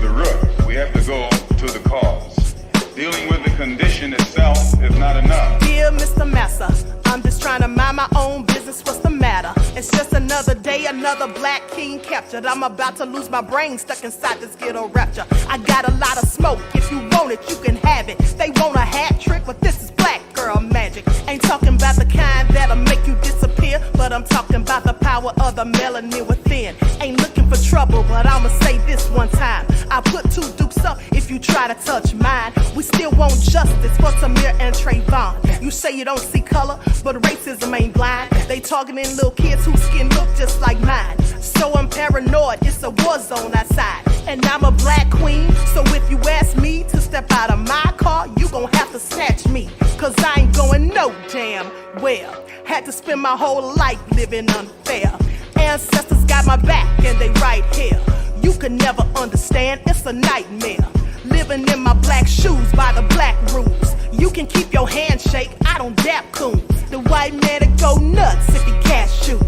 the root. We have to go to the cause. Dealing with the condition itself is not enough. Dear Mr. Massa, I'm just trying to mind my own business. What's the matter? It's just another day, another black king captured. I'm about to lose my brain, stuck inside this ghetto rapture. I got a lot of smoke. If you want it, you can have it. They want a hat trick, but this is black girl magic. Ain't talking about the kind that'll make you disappear, but I'm talking about the power of the melanin within. Ain't looking for trouble, but I'ma say this one time. I put two dukes up if you try to touch mine. We still want justice for Samir and Trayvon. You say you don't see color, but racism ain't blind. They targeting little kids whose skin look just like mine. So I'm paranoid, it's a war zone outside. And I'm a black queen, so if you ask me to step out of my car, you gon' have to snatch me. Cause I ain't going no damn well. Had to spend my whole life living unfair. Ancestors got my back and they right here. You can never understand, it's a nightmare. Living in my black shoes by the black rules. You can keep your handshake, I don't dap coon. The white man to go nuts if he can't shoot.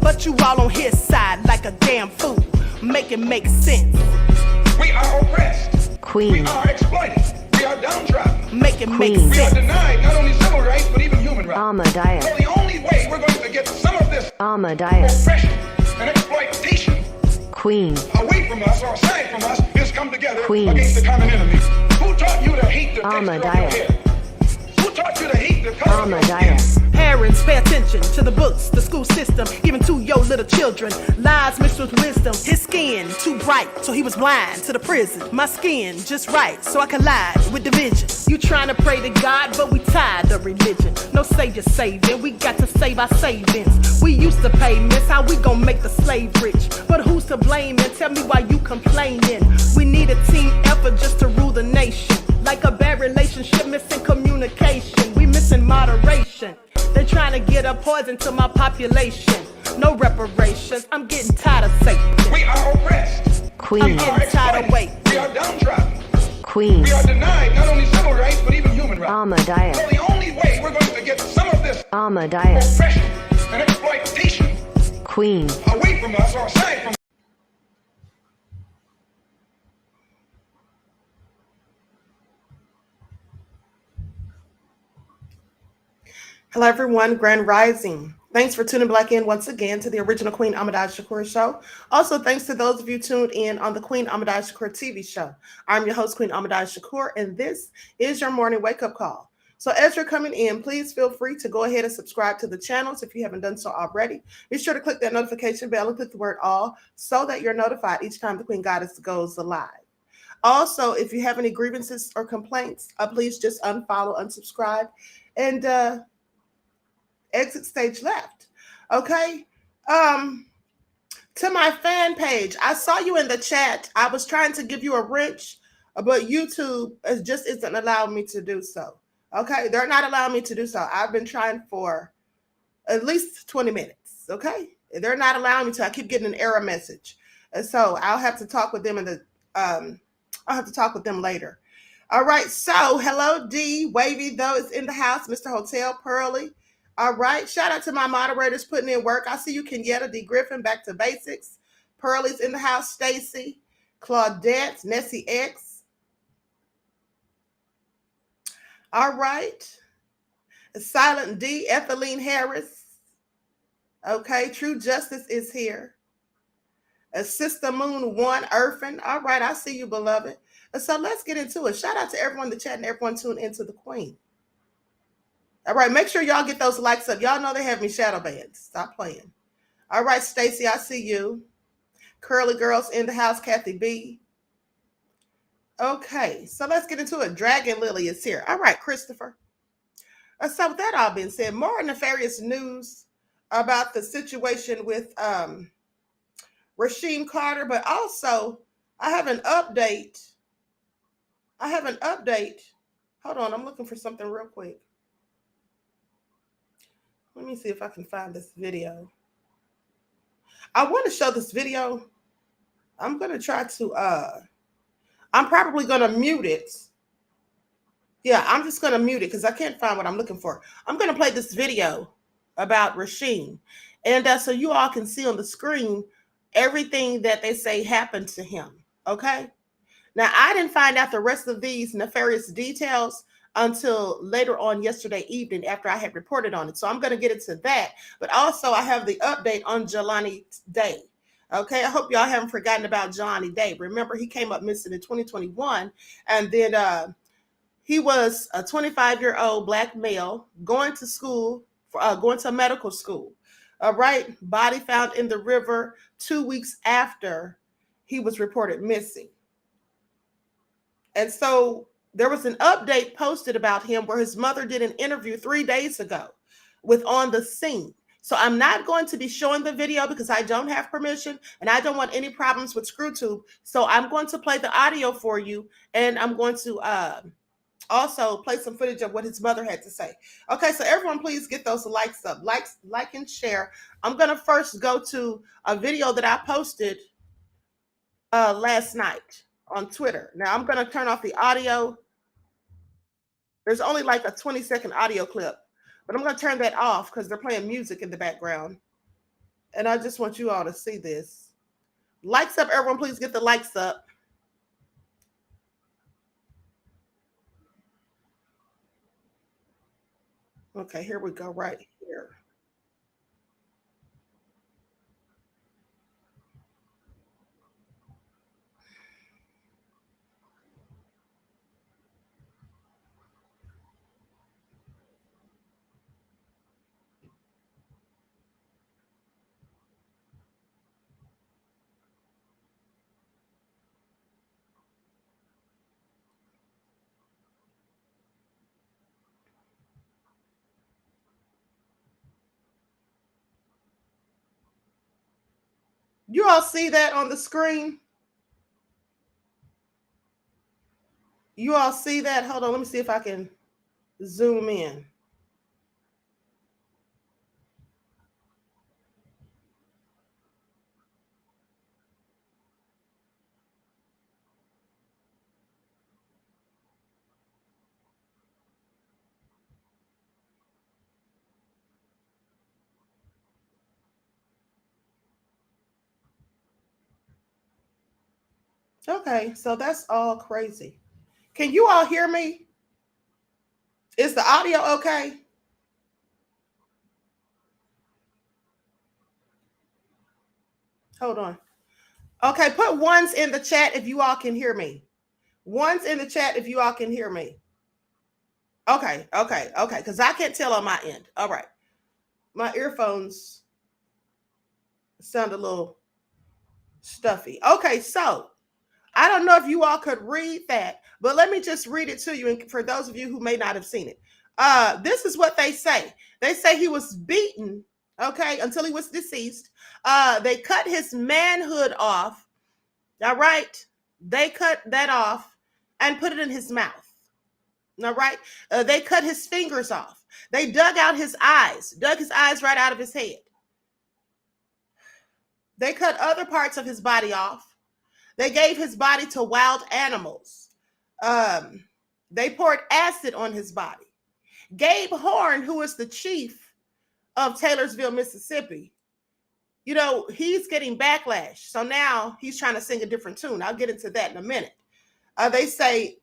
But you all on his side like a damn fool. Make it make sense. We are oppressed. Queen. We are exploited. We are downtrodden. Make it make Queen. We are sense. denied not only civil rights, but even human rights. Ahmadiyyah. So the only way we're going to get some of this Ahmadiyyah. oppression and exploitation Queen. away from us or aside from us is come together Queen. against the common enemy. Who taught you to hate the texture of your Ahmadiyyah. hair? Who taught you to hate the color of your skin? Ahmadiyyah. Parents, pay attention to the books, the school system, given to your little children. Lies mixed with wisdom. His skin too bright, so he was blind to the prison. My skin just right, so I collide with division. You trying to pray to God, but we tired of religion. No savior saving, we got to save our savings. We used to pay miss, how we gon' make the slave rich? But who's to blame, and tell me why you complaining? We need a team effort just to rule the nation. Like a bad relationship, missing communication. We missing moderation. They trying to get a poison to my population. No reparations. I'm getting tired of Satan. We are oppressed. Queen. I'm getting tired of waiting. We are downtrodden. Queen. We are denied not only civil rights, but even human rights. Ahmadiyyah. So the only way we're going to get some of this Ahmadiyyah. oppression and exploitation Queen. away from us or aside from us. Hello everyone, Grand Rising. Thanks for tuning back in once again to the original Queen Ahmadiyyah Shakur show. Also, thanks to those of you tuned in on the Queen Ahmadiyyah Shakur TV show. I'm your host, Queen Ahmadiyyah Shakur, and this is your morning wake-up call. So as you're coming in, please feel free to go ahead and subscribe to the channels if you haven't done so already. Be sure to click that notification bell and click the word all so that you're notified each time the Queen Goddess goes live. Also, if you have any grievances or complaints, please just unfollow, unsubscribe, and exit stage left. Okay. To my fan page, I saw you in the chat. I was trying to give you a wrench, but YouTube just isn't allowing me to do so. Okay, they're not allowing me to do so. I've been trying for at least 20 minutes. Okay, they're not allowing me to. I keep getting an error message, and so I'll have to talk with them I'll have to talk with them later. All right. So hello, D. Wavy though is in the house. Mr. Hotel, Pearly. All right. Shout out to my moderators putting in work. I see you, Kenyatta D. Griffin, back to basics. Pearly's in the house. Stacy, Claudette, Nessie X. All right. Silent D. Ethelene Harris. Okay. True Justice is here. Sister Moon 1 Irfin. All right. I see you, beloved. So let's get into it. Shout out to everyone in the chat and everyone tuned into the Queen. All right, make sure y'all get those likes up. Y'all know they have me shadow banned. Stop playing. All right, Stacy, I see you. Curly Girls in the house, Kathy B. Okay, so let's get into it. Dragon Lily is here. All right, Christopher. So with that all being said, more nefarious news about the situation with Rasheem Carter, but also I have an update. Hold on, I'm looking for something real quick. Let me see if I can find this video. I want to show this video. I'm going to try to, I'm probably going to mute it. Yeah, I'm just going to mute it because I can't find what I'm looking for. I'm going to play this video about Rasheem. And so you all can see on the screen everything that they say happened to him. Okay? Now, I didn't find out the rest of these nefarious details until later on yesterday evening after I had reported on it. So I'm going to get into that. But also, I have the update on Jelani Day. Okay, I hope y'all haven't forgotten about Jelani Day. Remember, he came up missing in 2021, and then he was a 25-year-old Black male going to school, going to medical school. All right, body found in the river 2 weeks after he was reported missing. And so there was an update posted about him where his mother did an interview 3 days ago with On the Scene. So I'm not going to be showing the video because I don't have permission and I don't want any problems with ScrewTube. So I'm going to play the audio for you, and I'm going to also play some footage of what his mother had to say. Okay, so everyone please get those likes up. Like and share. I'm going to first go to a video that I posted last night on Twitter. Now I'm going to turn off the audio. There's only like a 20-second audio clip, but I'm going to turn that off because they're playing music in the background. And I just want you all to see this. Likes up, everyone, please get the likes up. Okay, here we go right here. You all see that on the screen? You all see that? Hold on, let me see if I can zoom in. Okay, so that's all crazy. Can you all hear me? Is the audio okay? Hold on. Okay, put ones in the chat if you all can hear me. Ones in the chat if you all can hear me. Okay, because I can't tell on my end. All right. My earphones sound a little stuffy. Okay, so I don't know if you all could read that, but let me just read it to you. And for those of you who may not have seen it, this is what they say. They say he was beaten, okay, until he was deceased. They cut his manhood off. All right. They cut that off and put it in his mouth. All right. They cut his fingers off. They dug his eyes right out of his head. They cut other parts of his body off. They gave his body to wild animals. They poured acid on his body. Gabe Horn, who is the chief of Taylorsville, Mississippi, you know, he's getting backlash. So now he's trying to sing a different tune. I'll get into that in a minute. They say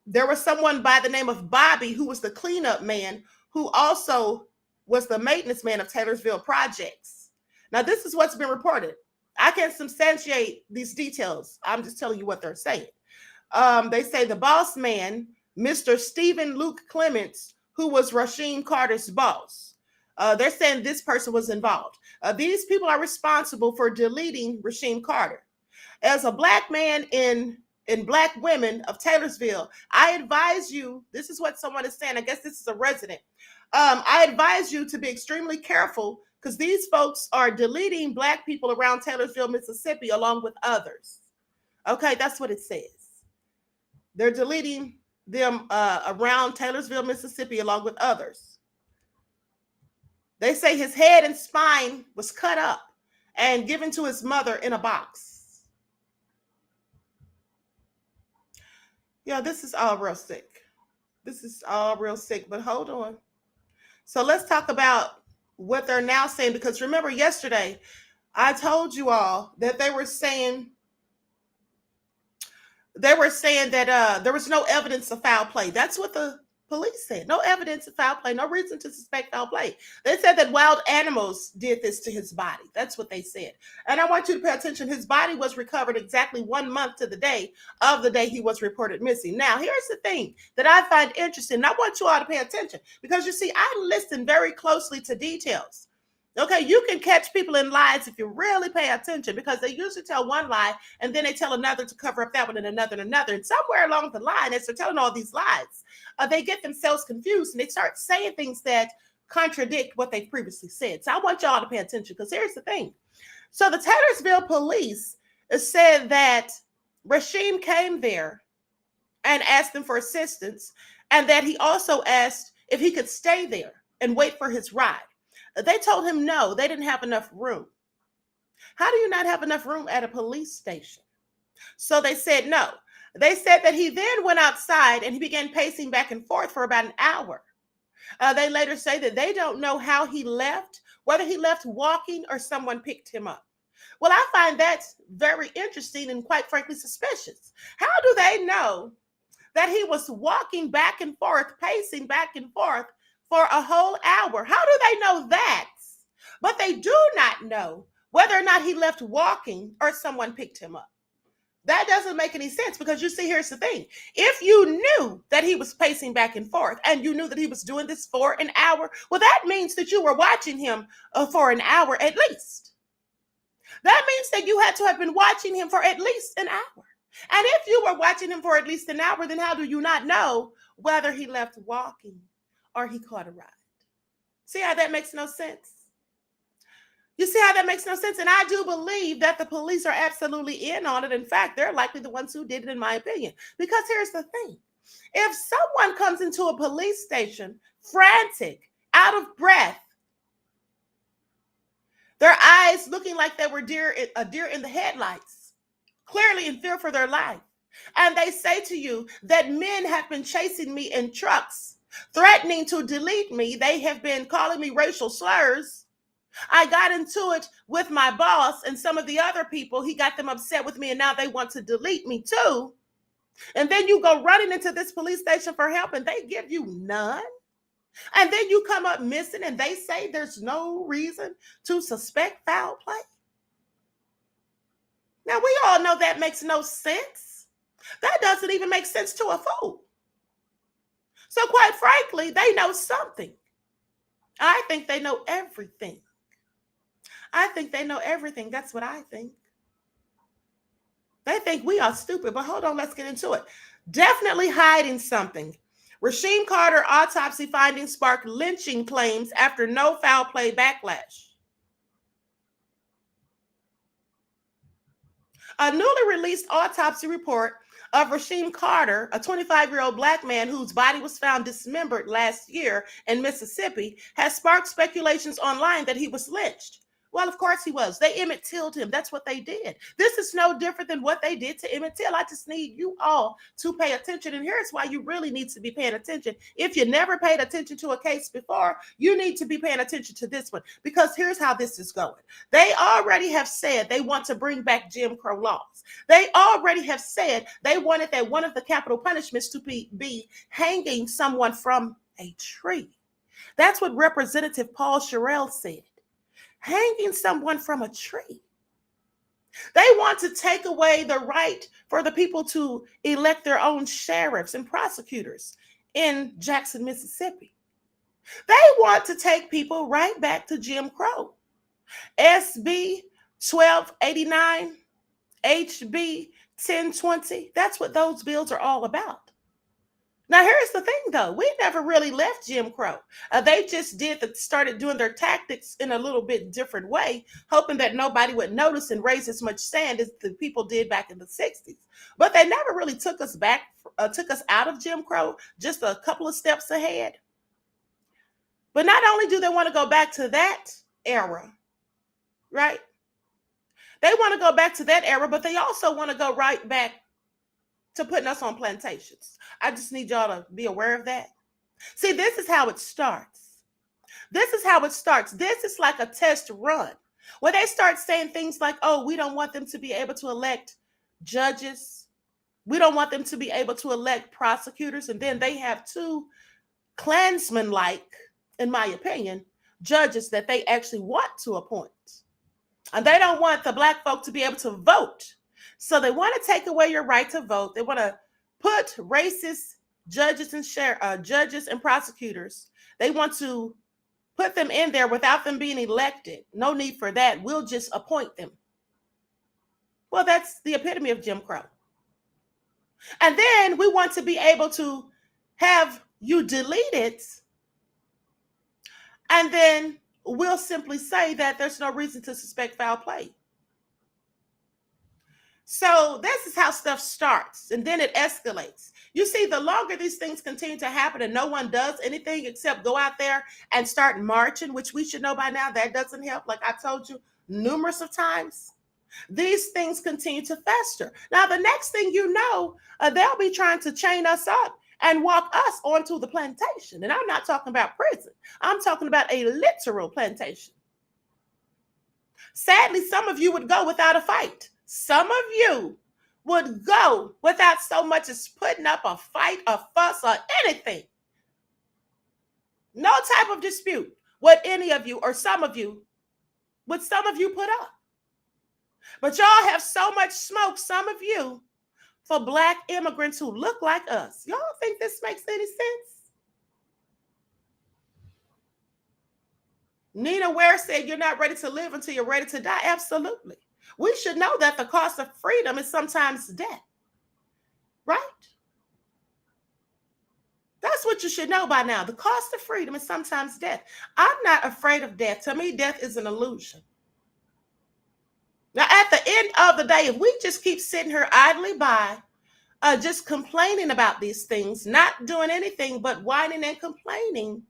there was someone by the name of Bobby who was the cleanup man who also was the maintenance man of Taylorsville projects. Now, this is what's been reported. I can't substantiate these details. I'm just telling you what they're saying. They say the boss man, Mr. Stephen Luke Clements, who was Rasheem Carter's boss. They're saying this person was involved. These people are responsible for deleting Rasheem Carter. As a Black man in Black women of Taylorsville, I advise you, this is what someone is saying, I guess this is a resident. I advise you to be extremely careful because these folks are deleting Black people around Taylorsville, Mississippi, along with others. Okay, that's what it says. They're deleting them around Taylorsville, Mississippi, along with others. They say his head and spine was cut up and given to his mother in a box. Yeah, this is all real sick. This is all real sick, but hold on. So let's talk about what they're now saying, because remember yesterday, I told you all that they were saying They were saying that there was no evidence of foul play. That's what the police said. No evidence of foul play. No reason to suspect foul play. They said that wild animals did this to his body. That's what they said. And I want you to pay attention. His body was recovered exactly 1 month to the day of the day he was reported missing. Now, here's the thing that I find interesting. And I want you all to pay attention because you see, I listen very closely to details. Okay, you can catch people in lies if you really pay attention because they usually tell one lie and then they tell another to cover up that one and another and another. And somewhere along the line, as they're telling all these lies, they get themselves confused and they start saying things that contradict what they've previously said. So I want y'all to pay attention because here's the thing. So the Taylorsville police said that Rasheem came there and asked them for assistance and that he also asked if he could stay there and wait for his ride. They told him no, they didn't have enough room. How do you not have enough room at a police station? So they said no. They said that he then went outside and he began pacing back and forth for about an hour. They later say that they don't know how he left, whether he left walking or someone picked him up. Well, I find that very interesting and quite frankly suspicious. How do they know that he was walking back and forth, pacing back and forth for a whole hour? How do they know that? But they do not know whether or not he left walking or someone picked him up. That doesn't make any sense because you see, here's the thing. If you knew that he was pacing back and forth and you knew that he was doing this for an hour, well, that means that you were watching him for an hour at least. That means that you had to have been watching him for at least an hour. And if you were watching him for at least an hour, then how do you not know whether he left walking or he caught a ride? See how that makes no sense? You see how that makes no sense? And I do believe that the police are absolutely in on it. In fact, they're likely the ones who did it, in my opinion. Because here's the thing. If someone comes into a police station frantic, out of breath, their eyes looking like they were a deer in the headlights, clearly in fear for their life, and they say to you that men have been chasing me in trucks, threatening to delete me, they have been calling me racial slurs, I got into it with my boss and some of the other people. He got them upset with me and now they want to delete me too. And then you go running into this police station for help and they give you none. And then you come up missing and they say there's no reason to suspect foul play. Now, we all know that makes no sense. That doesn't even make sense to a fool. So quite frankly, they know something. I think they know everything. I think they know everything. That's what I think. They think we are stupid, but hold on, let's get into it. Definitely hiding something. Rasheem Carter autopsy findings sparked lynching claims after no foul play backlash. A newly released autopsy report of Rasheem Carter, a 25-year-old black man whose body was found dismembered last year in Mississippi, has sparked speculations online that he was lynched. Well, of course he was. They Emmett Tilled him. That's what they did. This is no different than what they did to Emmett Till. I just need you all to pay attention. And here's why you really need to be paying attention. If you never paid attention to a case before, you need to be paying attention to this one because here's how this is going. They already have said they want to bring back Jim Crow laws. They already have said they wanted that one of the capital punishments to be hanging someone from a tree. That's what Representative Paul Sherrill said. Hanging someone from a tree. They want to take away the right for the people to elect their own sheriffs and prosecutors in Jackson, Mississippi. They want to take people right back to Jim Crow. SB 1289, HB 1020, that's what those bills are all about. Now, here's the thing, though. We never really left Jim Crow. They just started doing their tactics in a little bit different way, hoping that nobody would notice and raise as much sand as the people did back in the 60s. But they never really took us out of Jim Crow, just a couple of steps ahead. But not only do they want to go back to that era, right? They want to go back to that era, but they also want to go right back to putting us on plantations. I just need y'all to be aware of that. See, this is how it starts. This is how it starts. This is like a test run where they start saying things like, oh, we don't want them to be able to elect judges We don't want them to be able to elect prosecutors, and then they have two Klansman-like, in my opinion, judges that they actually want to appoint. And they don't want the black folk to be able to vote. So they want to take away your right to vote. They want to put racist judges and prosecutors. They want to put them in there without them being elected. No need for that. We'll just appoint them. Well, that's the epitome of Jim Crow. And then we want to be able to have you delete it. And then we'll simply say that there's no reason to suspect foul play. So this is how stuff starts, and then it escalates. You see, the longer these things continue to happen and no one does anything except go out there and start marching, which we should know by now that doesn't help, like I told you numerous of times, these things continue to fester. Now, the next thing you know, they'll be trying to chain us up and walk us onto the plantation. And I'm not talking about prison. I'm talking about a literal plantation. Sadly, some of you would go without a fight. Some of you would go without so much as putting up a fight, a fuss, or anything. No type of dispute would any of you or some of you put up. But y'all have so much smoke, some of you, for black immigrants who look like us. Y'all think this makes any sense? Nina Ware said you're not ready to live until you're ready to die. Absolutely. We should know that the cost of freedom is sometimes death, right? That's what you should know by now. The cost of freedom is sometimes death. I'm not afraid of death. To me, death is an illusion. Now, at the end of the day, if we just keep sitting here idly by, just complaining about these things, not doing anything but whining and complaining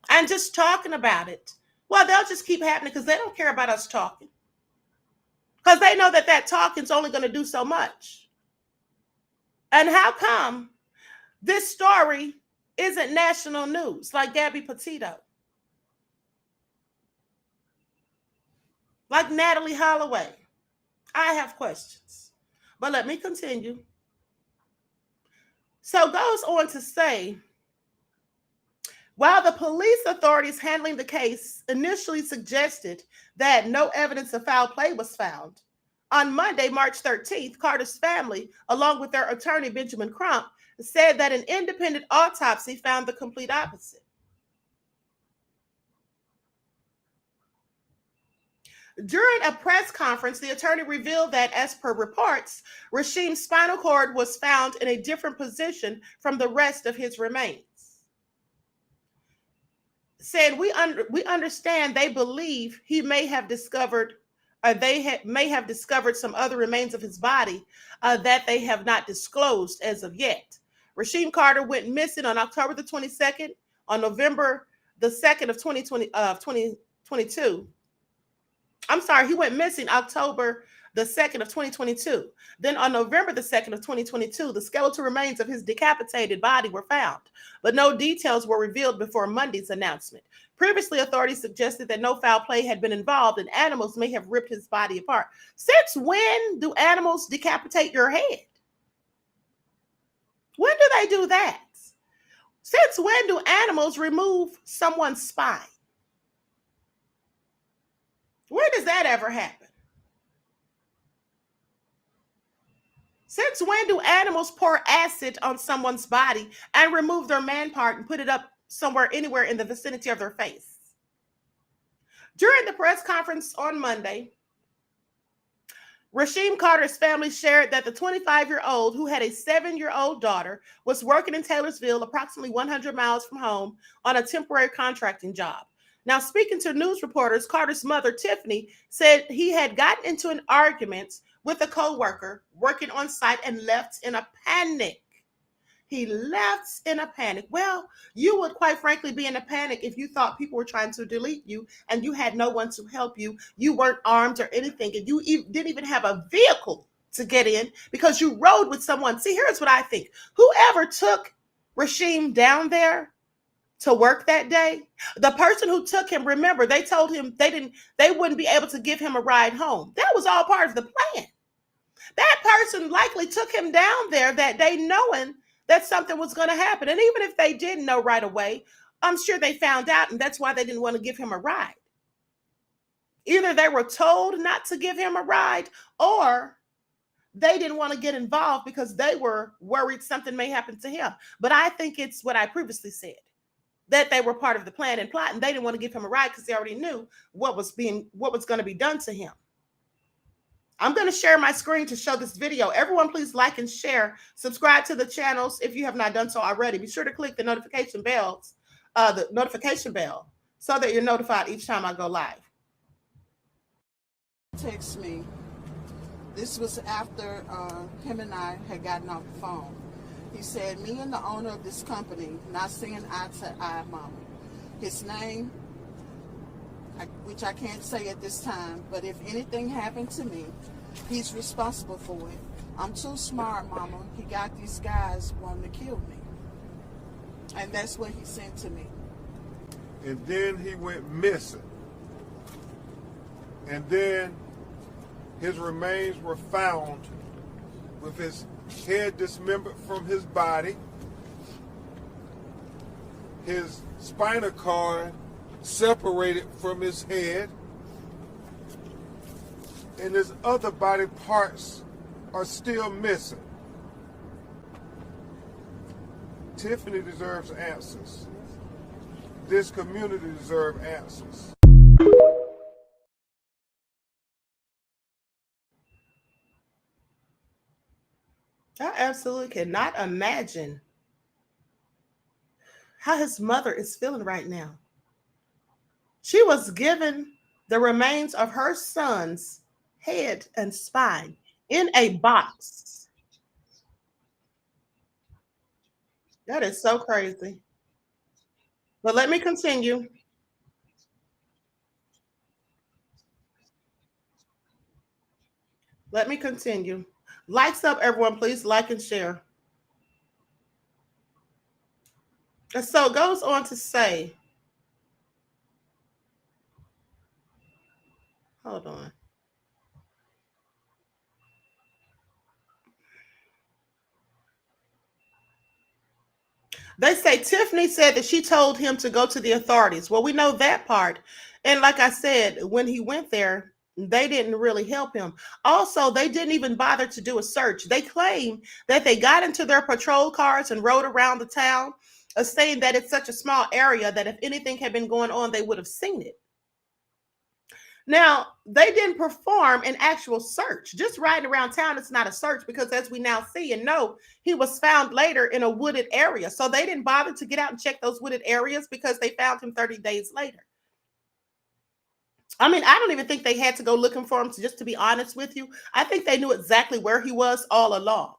and just talking about it, well, they'll just keep happening because they don't care about us talking. Because they know that talking's only going to do so much. And how come this story isn't national news like Gabby Petito? Like Natalie Holloway? I have questions. But let me continue. So goes on to say, while the police authorities handling the case initially suggested that no evidence of foul play was found, on Monday, March 13th, Carter's family, along with their attorney, Benjamin Crump, said that an independent autopsy found the complete opposite. During a press conference, the attorney revealed that, as per reports, Rasheem's spinal cord was found in a different position from the rest of his remains. Said, we understand they believe he may have discovered, may have discovered some other remains of his body that they have not disclosed as of yet. Rasheem Carter went missing on October the 22nd, on November the 2nd of 2022. I'm sorry, he went missing October the 2nd of 2022. Then on November the 2nd of 2022, the skeletal remains of his decapitated body were found, but no details were revealed before Monday's announcement. Previously, authorities suggested that no foul play had been involved and animals may have ripped his body apart. Since when do animals decapitate your head? When do they do that? Since when do animals remove someone's spine? Where does that ever happen? Since when do animals pour acid on someone's body and remove their man part and put it up somewhere, anywhere in the vicinity of their face? During the press conference on Monday, Rasheem Carter's family shared that the 25-year-old, who had a 7-year-old daughter, was working in Taylorsville, approximately 100 miles from home, on a temporary contracting job. Now, speaking to news reporters, Carter's mother, Tiffany, said he had gotten into an argument with a co-worker working on site and left in a panic. He left in a panic. Well, you would quite frankly be in a panic if you thought people were trying to delete you and you had no one to help you. You weren't armed or anything, and you didn't even have a vehicle to get in because you rode with someone. See, here's what I think. Whoever took Rasheem down there to work that day, the person who took him, remember, they told him they wouldn't be able to give him a ride home. That was all part of the plan. That person likely took him down there that day knowing that something was going to happen. And even if they didn't know right away, I'm sure they found out, and that's why they didn't want to give him a ride. Either they were told not to give him a ride, or they didn't want to get involved because they were worried something may happen to him. But I think it's what I previously said, that they were part of the plan and plot, and they didn't want to give him a ride because they already knew what was going to be done to him. I'm going to share my screen to show this video. Everyone, please like and share. Subscribe to the channels if you have not done so already. Be sure to click the notification bell, so that you're notified each time I go live. Text me. This was after him and I had gotten off the phone. He said, me and the owner of this company not seeing eye to eye, Mama. His name, which I can't say at this time, but if anything happened to me, he's responsible for it. I'm too smart, Mama. He got these guys wanting to kill me. And that's what he sent to me. And then he went missing. And then his remains were found with his head dismembered from his body, his spinal cord separated from his head, and his other body parts are still missing. Tiffany deserves answers. This community deserves answers. I absolutely cannot imagine how his mother is feeling right now. She was given the remains of her son's head and spine in a box. That is so crazy. But let me continue. Let me continue. Likes up, everyone. Please like and share. And so it goes on to say, hold on. They say Tiffany said that she told him to go to the authorities. Well, we know that part. And like I said, when he went there, they didn't really help him. Also, they didn't even bother to do a search. They claim that they got into their patrol cars and rode around the town, saying that it's such a small area that if anything had been going on, they would have seen it. Now, they didn't perform an actual search. Just riding around town, it's not a search, because as we now see and know, he was found later in a wooded area. So they didn't bother to get out and check those wooded areas because they found him 30 days later. I mean, I don't even think they had to go looking for him, just to be honest with you. I think they knew exactly where he was all along.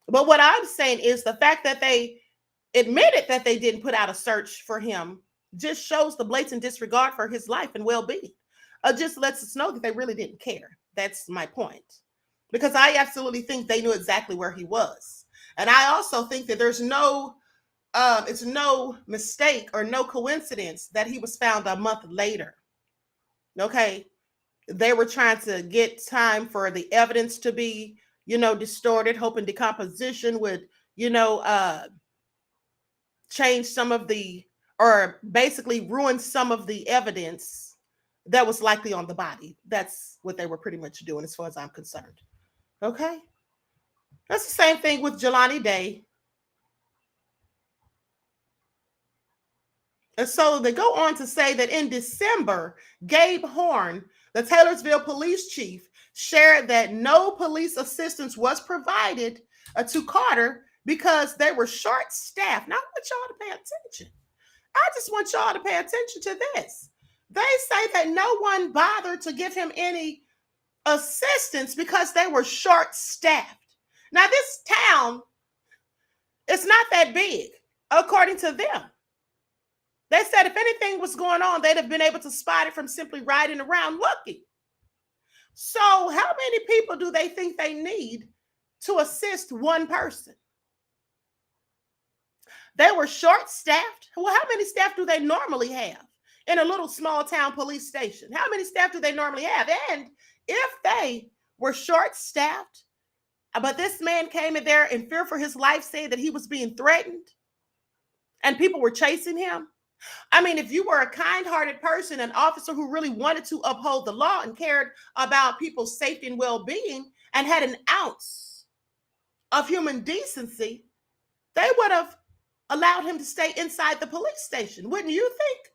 But what I'm saying is the fact that they admitted that they didn't put out a search for him just shows the blatant disregard for his life and well-being. Just lets us know that they really didn't care. That's my point. Because I absolutely think they knew exactly where he was. And I also think that there's it's no mistake or no coincidence that he was found a month later. Okay. They were trying to get time for the evidence to be, distorted, hoping decomposition would, change some of or basically ruin some of the evidence that was likely on the body. That's what they were pretty much doing as far as I'm concerned. Okay. That's the same thing with Jelani Day. And so they go on to say that in December, Gabe Horn, the Taylorsville police chief, shared that no police assistance was provided to Carter because they were short-staffed. Now, I want y'all to pay attention. I just want y'all to pay attention to this. They say that no one bothered to give him any assistance because they were short-staffed. Now, this town is not that big, according to them. They said if anything was going on, they'd have been able to spot it from simply riding around looking. So how many people do they think they need to assist one person? They were short-staffed. Well, how many staff do they normally have in a little small town police station? How many staff do they normally have? And if they were short-staffed, but this man came in there in fear for his life, saying that he was being threatened and people were chasing him. I mean, if you were a kind-hearted person, an officer who really wanted to uphold the law and cared about people's safety and well-being and had an ounce of human decency, they would have allowed him to stay inside the police station. Wouldn't you think?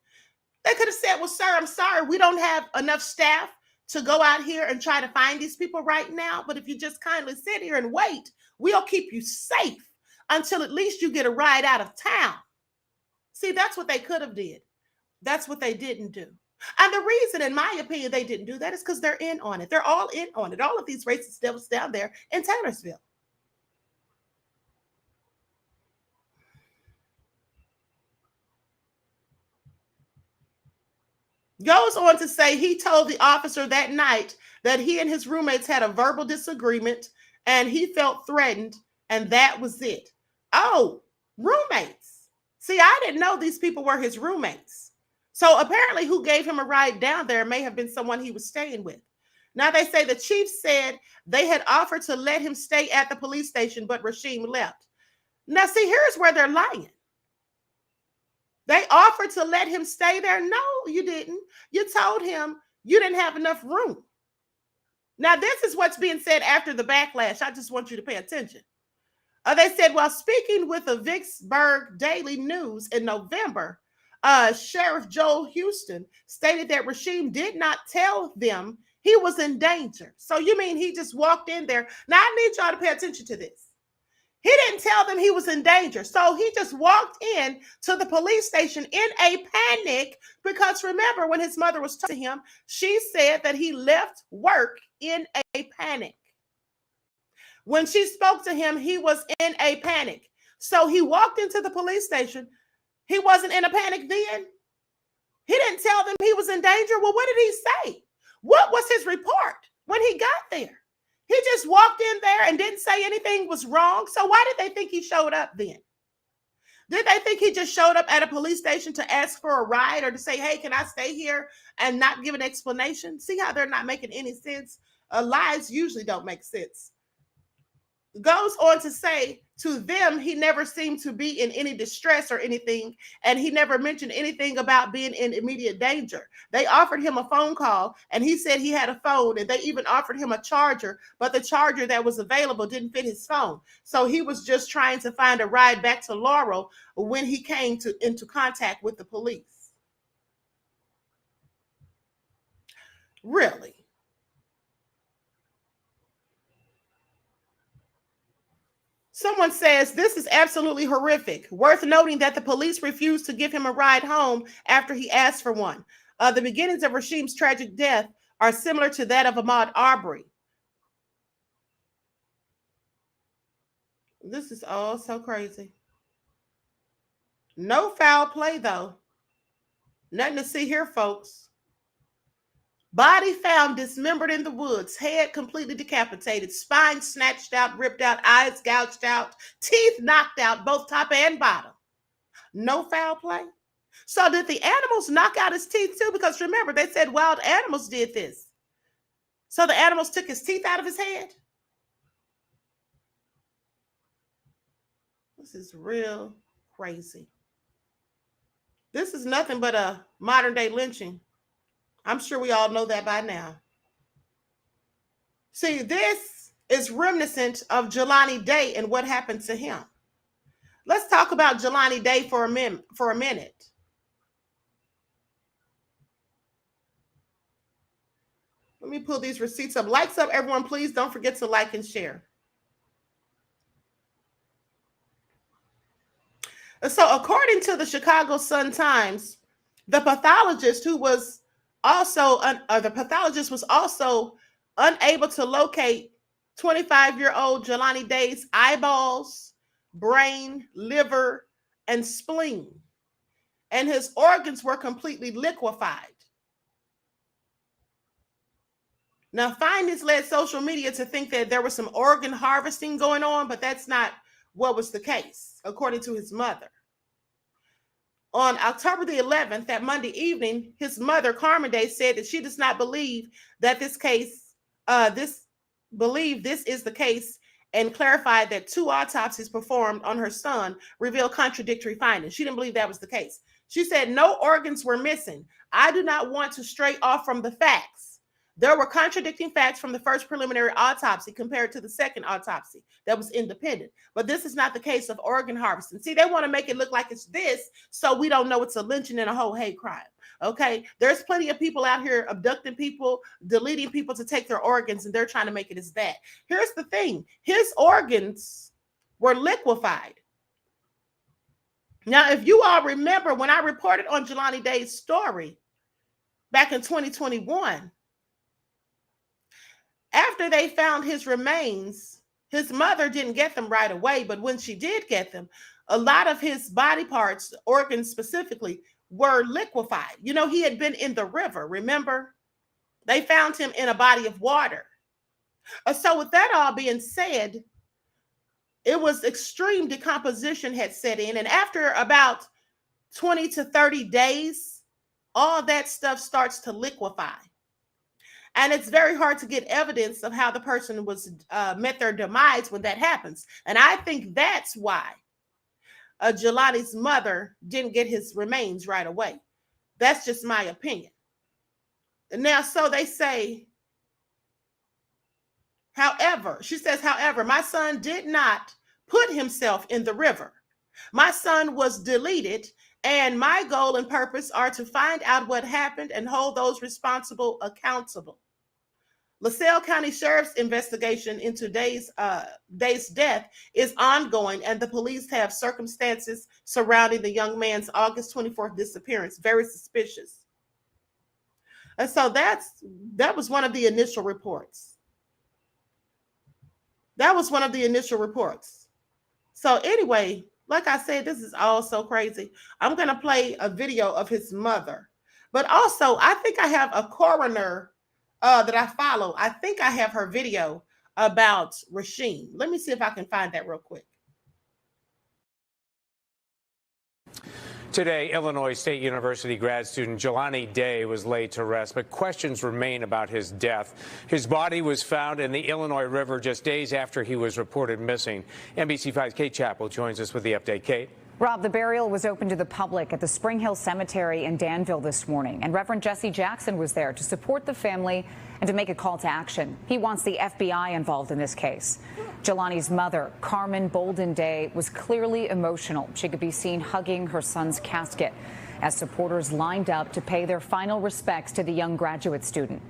They could have said, well, sir, I'm sorry, we don't have enough staff to go out here and try to find these people right now. But if you just kindly sit here and wait, we'll keep you safe until at least you get a ride out of town. See, that's what they could have did. That's what they didn't do. And the reason, in my opinion, they didn't do that is because they're in on it. They're all in on it. All of these racist devils down there in Taylorsville. Goes on to say he told the officer that night that he and his roommates had a verbal disagreement and he felt threatened, and that was it. Oh, roommates. See, I didn't know these people were his roommates. So apparently who gave him a ride down there may have been someone he was staying with. Now they say the chief said they had offered to let him stay at the police station, but Rasheem left. Now see, here's where they're lying. They offered to let him stay there. No, you didn't. You told him you didn't have enough room. Now, this is what's being said after the backlash. I just want you to pay attention. They said, while speaking with the Vicksburg Daily News in November, Sheriff Joel Houston stated that Rasheem did not tell them he was in danger. So you mean he just walked in there? Now, I need y'all to pay attention to this. He didn't tell them he was in danger. So he just walked in to the police station in a panic because remember when his mother was talking to him, she said that he left work in a panic. When she spoke to him, he was in a panic. So he walked into the police station. He wasn't in a panic then. He didn't tell them he was in danger. Well, what did he say? What was his report when he got there? He just walked in there and didn't say anything was wrong. So why did they think he showed up then? Did they think he just showed up at a police station to ask for a ride or to say, hey, can I stay here and not give an explanation? See how they're not making any sense? Lies usually don't make sense. Goes on to say to them, he never seemed to be in any distress or anything, and he never mentioned anything about being in immediate danger. They offered him a phone call, and he said he had a phone, and they even offered him a charger, but the charger that was available didn't fit his phone. So he was just trying to find a ride back to Laurel when he came into contact with the police. Really? Someone says, this is absolutely horrific. Worth noting that the police refused to give him a ride home after he asked for one. The beginnings of Rasheem's tragic death are similar to that of Ahmaud Arbery. This is all so crazy. No foul play, though. Nothing to see here, folks. Body found dismembered in the woods, head completely decapitated, spine snatched out, ripped out, eyes gouged out, teeth knocked out, both top and bottom. No foul play. So did the animals knock out his teeth too? Because remember, they said wild animals did this. So the animals took his teeth out of his head? This is real crazy. This is nothing but a modern day lynching. I'm sure we all know that by now. See, this is reminiscent of Jelani Day and what happened to him. Let's talk about Jelani Day for a minute. Let me pull these receipts up. Likes up, everyone. Please don't forget to like and share. So according to the Chicago Sun-Times, the pathologist was also unable to locate 25-year-old Jelani Day's eyeballs, brain, liver, and spleen, and his organs were completely liquefied. Now, findings led social media to think that there was some organ harvesting going on, but that's not what was the case, according to his mother. On October the 11th, that Monday evening, his mother, Carmen Day, said that she does not believe that this believe this is the case and clarified that 2 autopsies performed on her son reveal contradictory findings. She didn't believe that was the case. She said no organs were missing. I do not want to stray off from the facts. There were contradicting facts from the first preliminary autopsy compared to the second autopsy that was independent. But this is not the case of organ harvesting. See, they want to make it look like it's this, so we don't know it's a lynching and a whole hate crime. Okay, there's plenty of people out here abducting people, deleting people to take their organs, and they're trying to make it as that. Here's the thing. His organs were liquefied. Now, if you all remember when I reported on Jelani Day's story back in 2021, after they found his remains, his mother didn't get them right away, but when she did get them, a lot of his body parts, organs specifically, were liquefied. You know, he had been in the river, remember? They found him in a body of water. So with that all being said, it was extreme decomposition had set in. And after about 20 to 30 days, all that stuff starts to liquefy. And it's very hard to get evidence of how the person was met their demise when that happens. And I think that's why Jelani's mother didn't get his remains right away. That's just my opinion. Now, so they say, however, she says, however, my son did not put himself in the river. My son was deleted, and my goal and purpose are to find out what happened and hold those responsible accountable. LaSalle County Sheriff's investigation into Day's death is ongoing, and the police have circumstances surrounding the young man's August 24th disappearance very suspicious. And so that was one of the initial reports. That was one of the initial reports. So anyway, like I said, this is all so crazy. I'm going to play a video of his mother, but also I think I have a coroner that I follow. I think I have her video about Rasheem. Let me see if I can find that real quick. Today, Illinois State University grad student Jelani Day was laid to rest, but questions remain about his death. His body was found in the Illinois River just days after he was reported missing. NBC5's Kate Chappell joins us with the update. Kate. Rob, the burial was open to the public at the Spring Hill Cemetery in Danville this morning, and Reverend Jesse Jackson was there to support the family and to make a call to action. He wants the FBI involved in this case. Jelani's mother, Carmen Bolden Day, was clearly emotional. She could be seen hugging her son's casket as supporters lined up to pay their final respects to the young graduate student.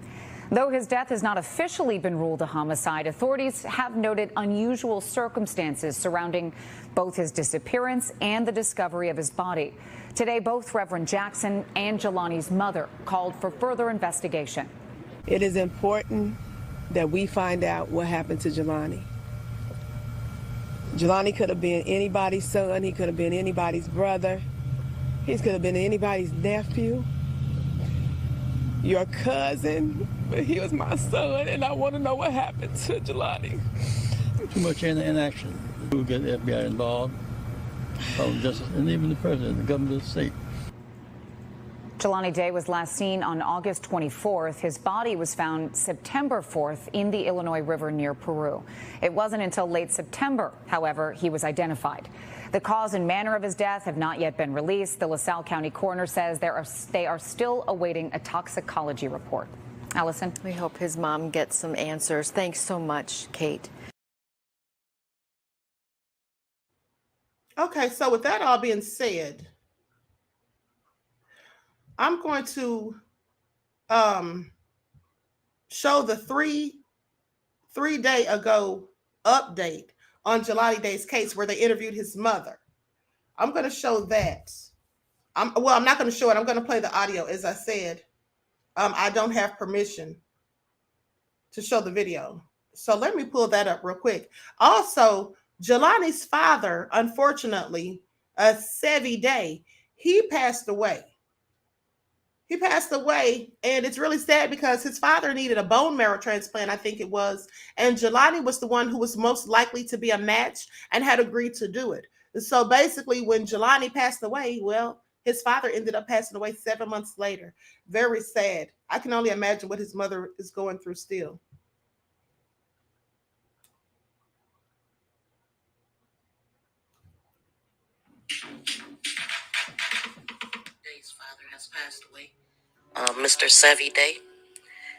Though his death has not officially been ruled a homicide, authorities have noted unusual circumstances surrounding both his disappearance and the discovery of his body. Today, both Reverend Jackson and Jelani's mother called for further investigation. It is important that we find out what happened to Jelani. Jelani could have been anybody's son. He could have been anybody's brother. He could have been anybody's nephew. Your cousin, but he was my son, and I want to know what happened to Jelani. Too much inaction. We'll get the FBI involved, justice, and even the president, the governor of the state. Jelani Day was last seen on August 24th. His body was found September 4th in the Illinois River near Peru. It wasn't until late September, however, he was identified. The cause and manner of his death have not yet been released. The LaSalle County coroner says they are still awaiting a toxicology report. Allison? We hope his mom gets some answers. Thanks so much, Kate. Okay, so with that all being said, I'm going to show the three-day ago update on Jelani Day's case where they interviewed his mother. I'm going to show that. I'm not going to show it. I'm going to play the audio. As I said, I don't have permission to show the video. So let me pull that up real quick. Also, Jelani's father, unfortunately, Sevy Day, he passed away. He passed away, and it's really sad because his father needed a bone marrow transplant, I think it was, and Jelani was the one who was most likely to be a match and had agreed to do it. So basically, when Jelani passed away, well, his father ended up passing away 7 months later. Very sad. I can only imagine what his mother is going through still. Day's father has passed away, Mr. Sevy Day.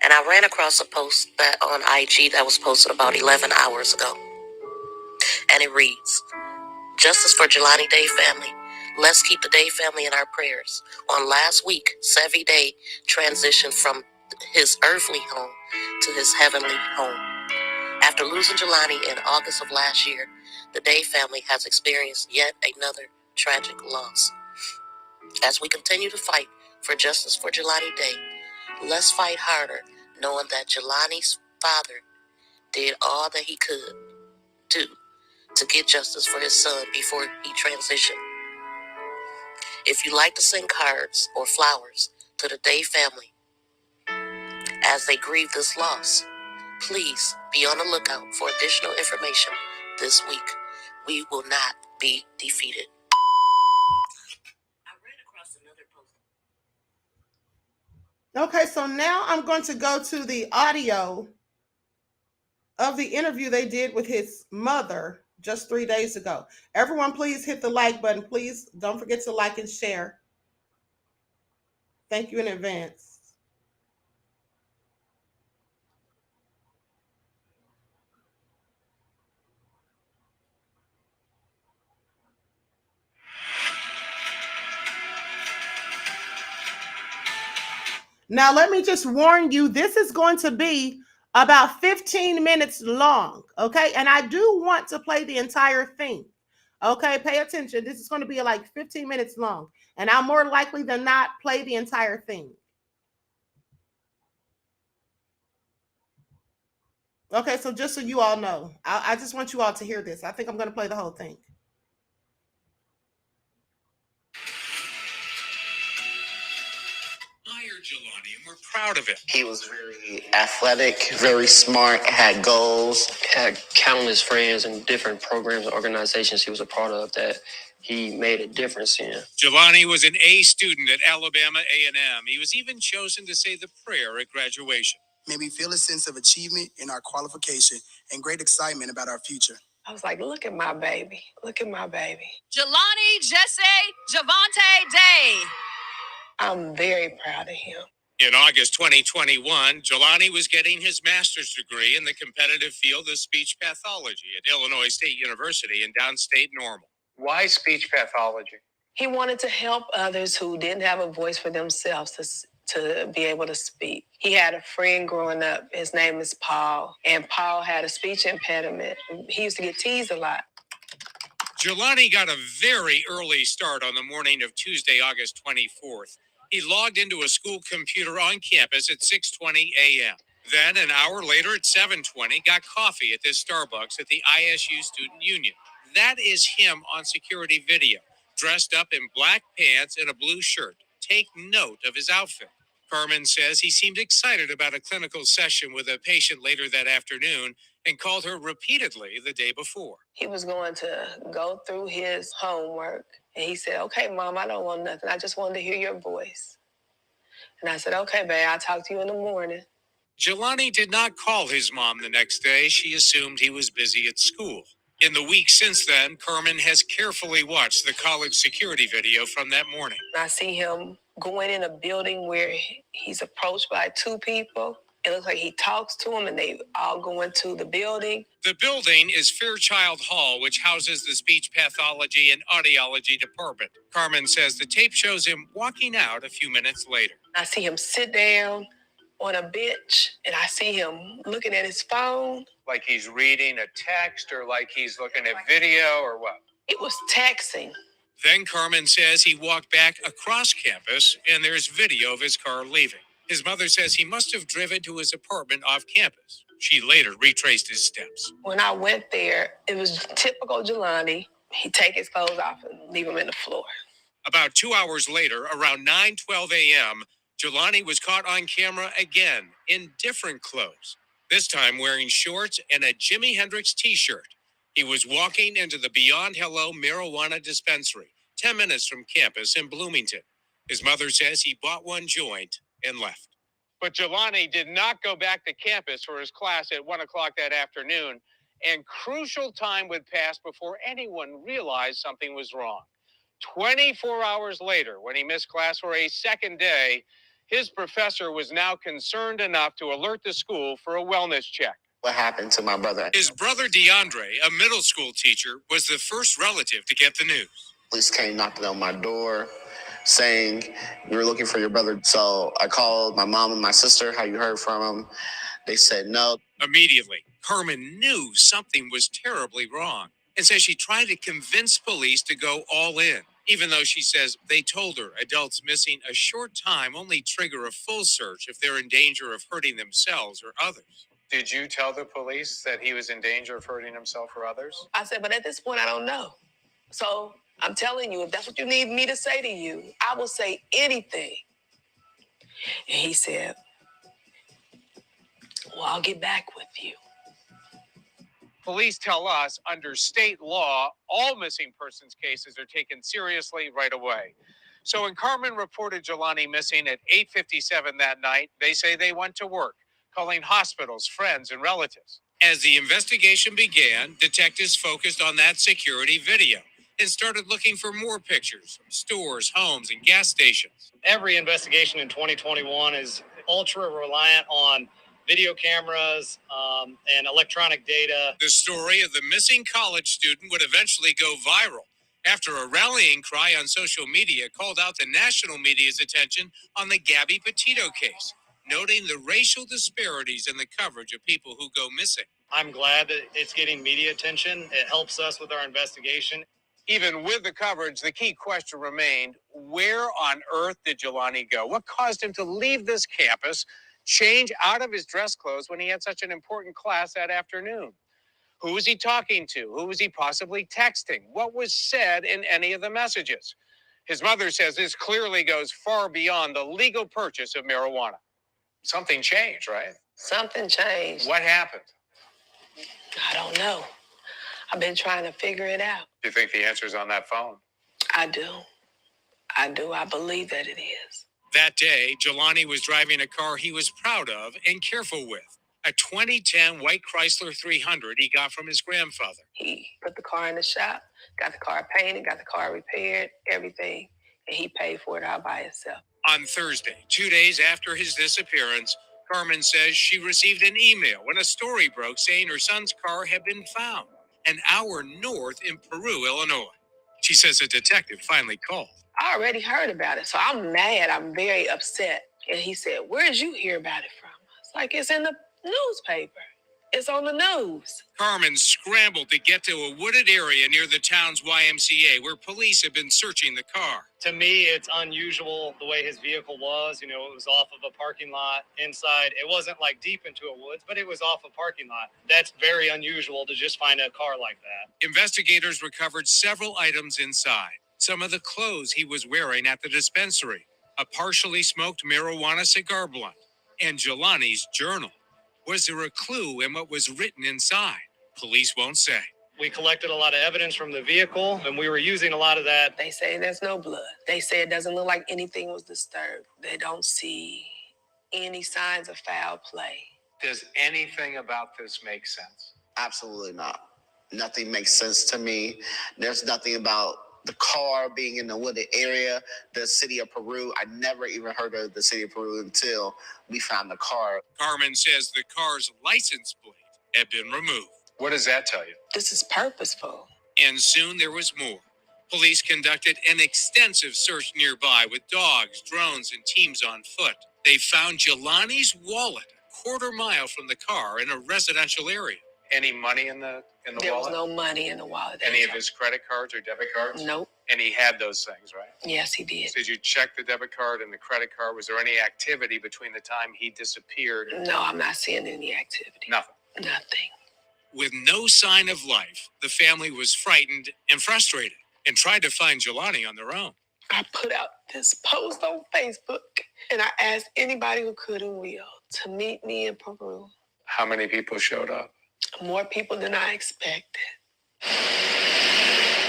And I ran across a post that on IG that was posted about 11 hours ago. And it reads, Justice for Jelani Day family. Let's keep the Day family in our prayers. On last week, Sevy Day transitioned from his earthly home to his heavenly home. After losing Jelani in August of last year, the Day family has experienced yet another tragic loss. As we continue to fight for justice for Jelani Day, let's fight harder, knowing that Jelani's father did all that he could do to get justice for his son before he transitioned. If you like to send cards or flowers to the Day family as they grieve this loss, please be on the lookout for additional information this week. We will not be defeated. I ran across another post. Okay, so now I'm going to go to the audio of the interview they did with his mother just 3 days ago. Everyone, please hit the like button. Please don't forget to like and share. Thank you in advance. Now, let me just warn you, this is going to be about 15 minutes long, okay? And I do want to play the entire thing, okay? Pay attention. This is going to be like 15 minutes long, and I'll more likely than not play the entire thing. Okay, so just so you all know, I just want you all to hear this. I think I'm going to play the whole thing. Jelani, and we're proud of him. He was very athletic, very smart, had goals. Had countless friends and different programs and organizations he was a part of that he made a difference in. Jelani was an A student at Alabama A&M. He was even chosen to say the prayer at graduation. Made me feel a sense of achievement in our qualification and great excitement about our future. I was like, look at my baby. Look at my baby. Jelani Jesse Javante Day. I'm very proud of him. In August 2021, Jelani was getting his master's degree in the competitive field of speech pathology at Illinois State University in downstate Normal. Why speech pathology? He wanted to help others who didn't have a voice for themselves to be able to speak. He had a friend growing up. His name is Paul, and Paul had a speech impediment. He used to get teased a lot. Jelani got a very early start on the morning of Tuesday, August 24th. He logged into a school computer on campus at 6:20 a.m. Then, an hour later at 7:20, got coffee at this Starbucks at the ISU Student Union. That is him on security video, dressed up in black pants and a blue shirt. Take note of his outfit. Carmen says he seemed excited about a clinical session with a patient later that afternoon and called her repeatedly the day before. He was going to go through his homework, and he said, okay, Mom, I don't want nothing. I just wanted to hear your voice. And I said, okay, babe, I'll talk to you in the morning. Jelani did not call his mom the next day. She assumed he was busy at school. In the week since then, Carmen has carefully watched the college security video from that morning. I see him going in a building where he's approached by two people. It looks like he talks to them and they all go into the building. The building is Fairchild Hall, which houses the speech pathology and audiology department. Carmen says the tape shows him walking out a few minutes later. I see him sit down on a bench and I see him looking at his phone. Like he's reading a text or like he's looking at video or what? It was texting. Then Carmen says he walked back across campus and there's video of his car leaving. His mother says he must have driven to his apartment off campus. She later retraced his steps. When I went there, it was typical Jelani. He'd take his clothes off and leave them in the floor. About 2 hours later, around 9:12 a.m., Jelani was caught on camera again in different clothes, this time wearing shorts and a Jimi Hendrix t-shirt. He was walking into the Beyond Hello marijuana dispensary, 10 minutes from campus in Bloomington. His mother says he bought one joint and left. But Jelani did not go back to campus for his class at 1 o'clock that afternoon, and crucial time would pass before anyone realized something was wrong. 24 hours later, when he missed class for a second day, his professor was now concerned enough to alert the school for a wellness check. What happened to my brother? His brother DeAndre, a middle school teacher, was the first relative to get the news. Police came knocking on my door saying, "You're looking for your brother." So I called my mom and my sister. "How you heard from him?" They said no. Immediately, Carmen knew something was terribly wrong and says she tried to convince police to go all in, even though she says they told her adults missing a short time only trigger a full search if they're in danger of hurting themselves or others. Did you tell the police that he was in danger of hurting himself or others? I said, but at this point, I don't know. So I'm telling you, if that's what you need me to say to you, I will say anything. And he said, well, I'll get back with you. Police tell us under state law, all missing persons cases are taken seriously right away. So when Carmen reported Jelani missing at 8:57 that night, they say they went to work, calling hospitals, friends, and relatives. As the investigation began, detectives focused on that security video and started looking for more pictures from stores, homes, and gas stations. Every investigation in 2021 is ultra reliant on video cameras and electronic data. The story of the missing college student would eventually go viral after a rallying cry on social media called out the national media's attention on the Gabby Petito case, noting the racial disparities in the coverage of people who go missing. I'm glad that it's getting media attention. It helps us with our investigation. Even with the coverage, the key question remained, where on earth did Jelani go? What caused him to leave this campus, change out of his dress clothes when he had such an important class that afternoon? Who was he talking to? Who was he possibly texting? What was said in any of the messages? His mother says this clearly goes far beyond the legal purchase of marijuana. Something changed, right? Something changed. What happened? I don't know. I've been trying to figure it out. Do you think the answer's on that phone? I do. I believe that it is. That day, Jelani was driving a car he was proud of and careful with. A 2010 white Chrysler 300 he got from his grandfather. He put the car in the shop, got the car painted, got the car repaired, everything, and he paid for it all by himself. On Thursday, 2 days after his disappearance, Carmen says she received an email when a story broke saying her son's car had been found an hour north in Peru, Illinois. She says a detective finally called. I already heard about it, so I'm mad. I'm very upset. And he said, where did you hear about it from? It's like, it's in the newspaper. It's on the news. Carmen scrambled to get to a wooded area near the town's YMCA where police had been searching the car. To me, it's unusual the way his vehicle was. You know, it was off of a parking lot inside. It wasn't like deep into a woods, but it was off a parking lot. That's very unusual to just find a car like that. Investigators recovered several items inside. Some of the clothes he was wearing at the dispensary, a partially smoked marijuana cigar blunt, and Jelani's journal. Was there a clue in what was written inside? Police won't say. We collected a lot of evidence from the vehicle, and we were using a lot of that. They say there's no blood. They say it doesn't look like anything was disturbed. They don't see any signs of foul play. Does anything about this make sense? Absolutely not. Nothing makes sense to me. There's nothing about the car being in the wooded area, the city of Peru. I never even heard of the city of Peru until we found the car. Carmen says the car's license plate had been removed. What does that tell you? This is purposeful. And soon there was more. Police conducted an extensive search nearby with dogs, drones, and teams on foot. They found Jelani's wallet a quarter mile from the car in a residential area. Any money in the wallet? There was no money in the wallet. Any of his credit cards or debit cards? Nope. And he had those things, right? Yes, he did. Did you check the debit card and the credit card? Was there any activity between the time he disappeared? No, I'm not seeing any activity. Nothing. Nothing. With no sign of life, the family was frightened and frustrated and tried to find Jelani on their own. I put out this post on Facebook, and I asked anybody who could and will to meet me in Peru. How many people showed up? More people than I expected.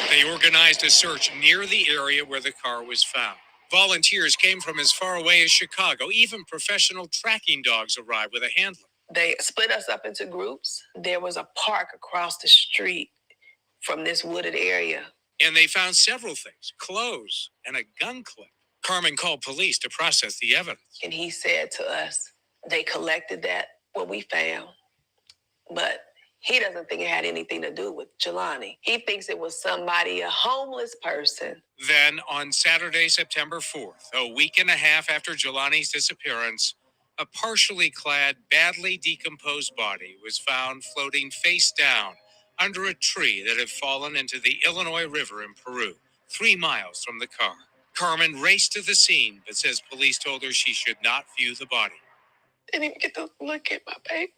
They organized a search near the area where the car was found. Volunteers came from as far away as Chicago. Even professional tracking dogs arrived with a handler. They split us up into groups. There was a park across the street from this wooded area. And they found several things: clothes and a gun clip. Carmen called police to process the evidence. And he said to us, they collected that, what we found, but he doesn't think it had anything to do with Jelani. He thinks it was somebody, a homeless person. Then on Saturday, September 4th, a week and a half after Jelani's disappearance, a partially clad, badly decomposed body was found floating face down under a tree that had fallen into the Illinois River in Peru, 3 miles from the car. Carmen raced to the scene, but says police told her she should not view the body. I didn't even get to look at my baby.